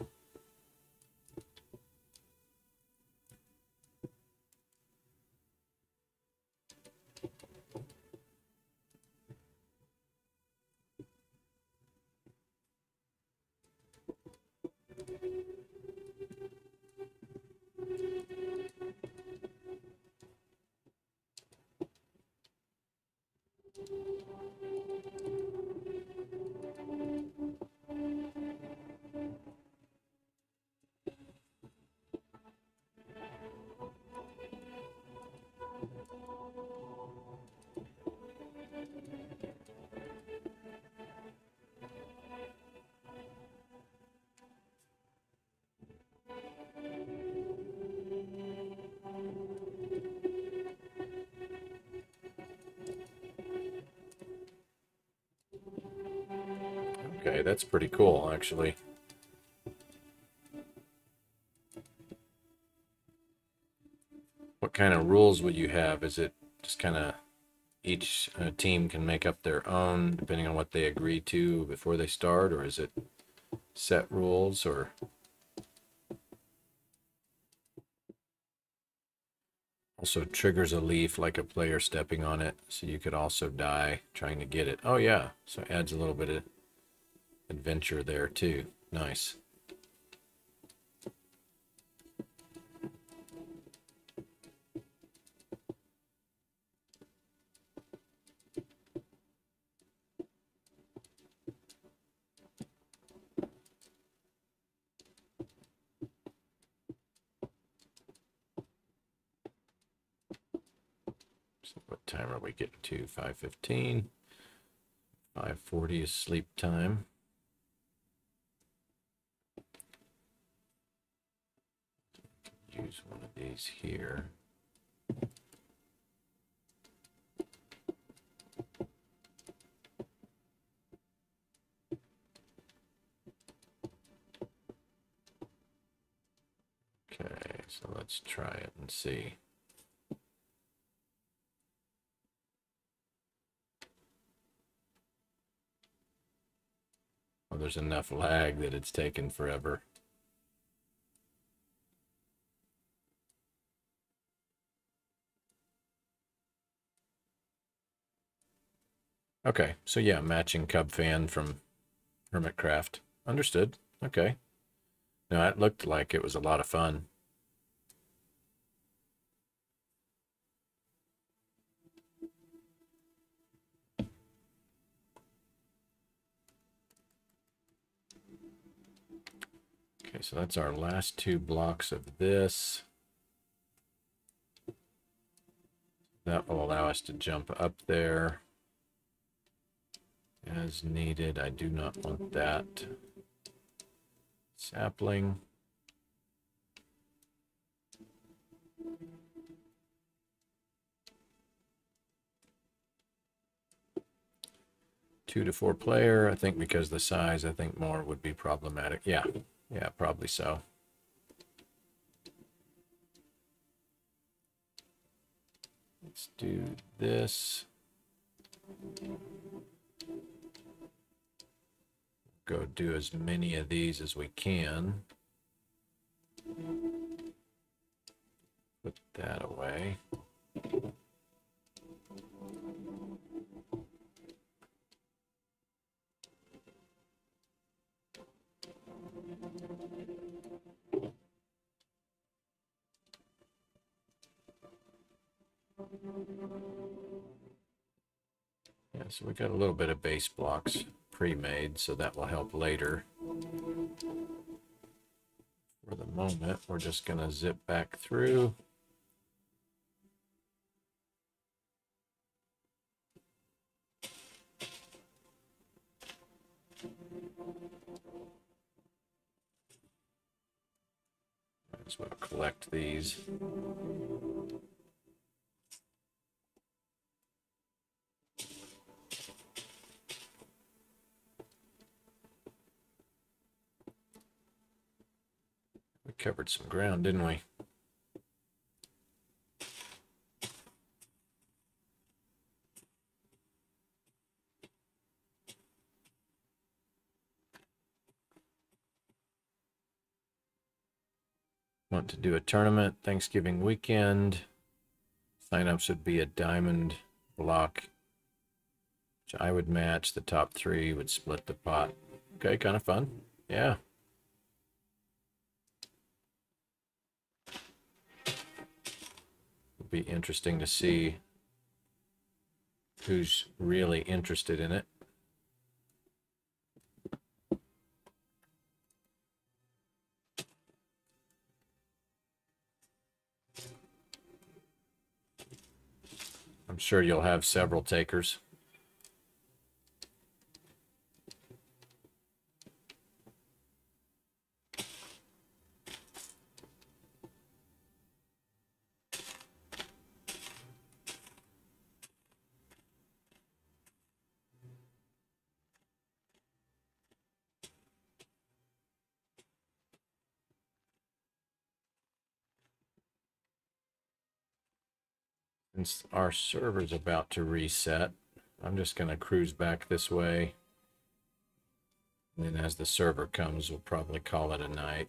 Okay, that's pretty cool, actually. What kind of rules would you have? Is it just kind of each team can make up their own depending on what they agree to before they start, or is it set rules, or also triggers a leaf like a player stepping on it, so you could also die trying to get it. Oh yeah, so it adds a little bit of adventure there too. Nice. So what time are we getting to? 5:15. 5:40 is sleep time. Use one of these here. Okay, so let's try it and see. Well, there's enough lag that it's taken forever. Okay, so yeah, matching Cub fan from Hermitcraft. Understood. Okay. No, it looked like it was a lot of fun. Okay, so that's our last 2 blocks of this. That will allow us to jump up there as needed. I do not want that sapling. Two to 4 player, I think, because the size, I think more would be problematic. Yeah, probably so. Let's do this. Go do as many of these as we can. Put that away. Yeah, so we got a little bit of base blocks pre-made, so that will help later. For the moment, we're just going to zip back through. I just want to collect these. We covered some ground, didn't we? Want to do a tournament Thanksgiving weekend. Sign-up should be a diamond block, which I would match. The top 3 would split the pot. Okay, kind of fun. Yeah. It'll be interesting to see who's really interested in it. I'm sure you'll have several takers. Since our server's about to reset, I'm just going to cruise back this way. And then as the server comes, we'll probably call it a night.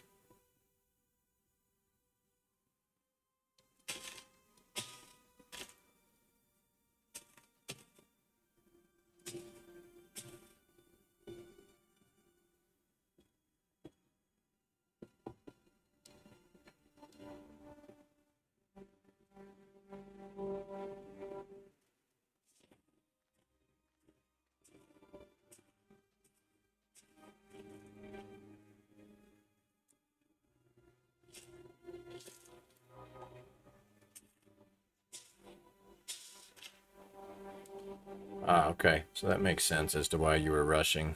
Ah, okay. So that makes sense as to why you were rushing.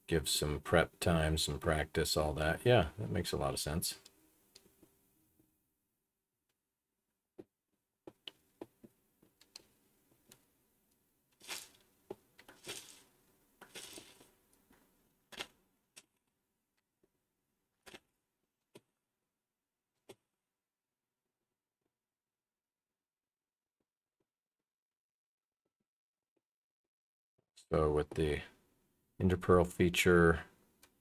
Give some prep time, some practice, all that. Yeah, that makes a lot of sense. So with the interpearl feature,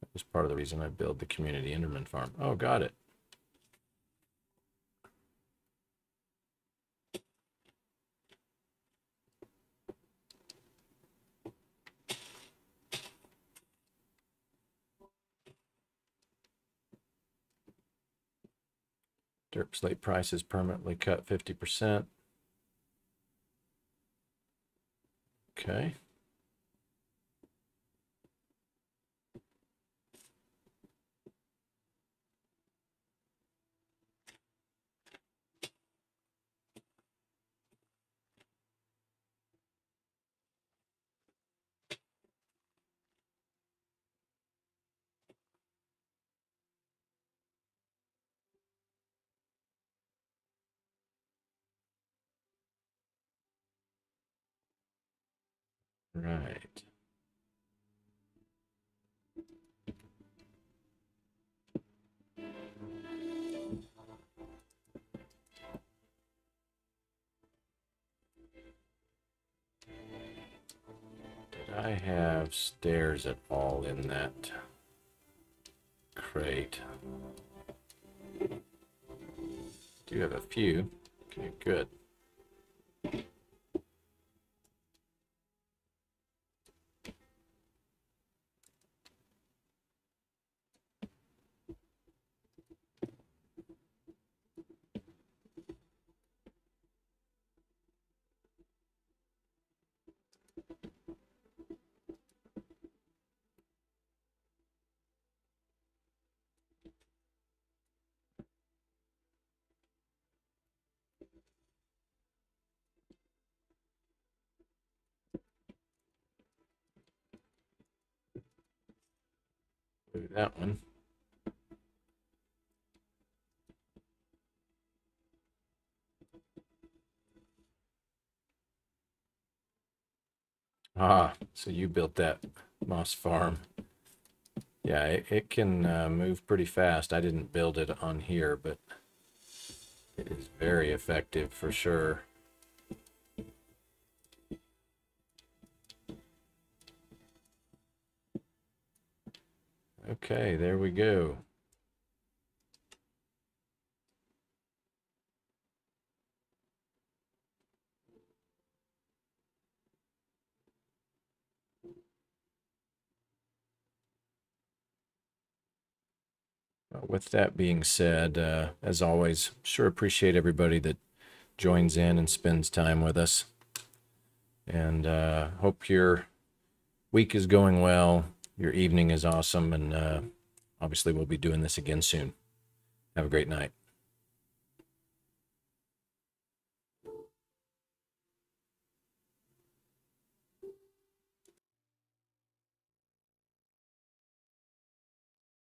that was part of the reason I built the community Enderman farm. Oh, got it. Derp slate prices permanently cut 50%. Okay. Right. Did I have stairs at all in that crate? Do have a few. Okay, good. Do that one. Ah, so you built that moss farm. Yeah, it can move pretty fast. I didn't build it on here, but it is very effective for sure. Okay, there we go. With that being said, as always, sure appreciate everybody that joins in and spends time with us. And hope your week is going well. Your evening is awesome. And obviously, we'll be doing this again soon. Have a great night.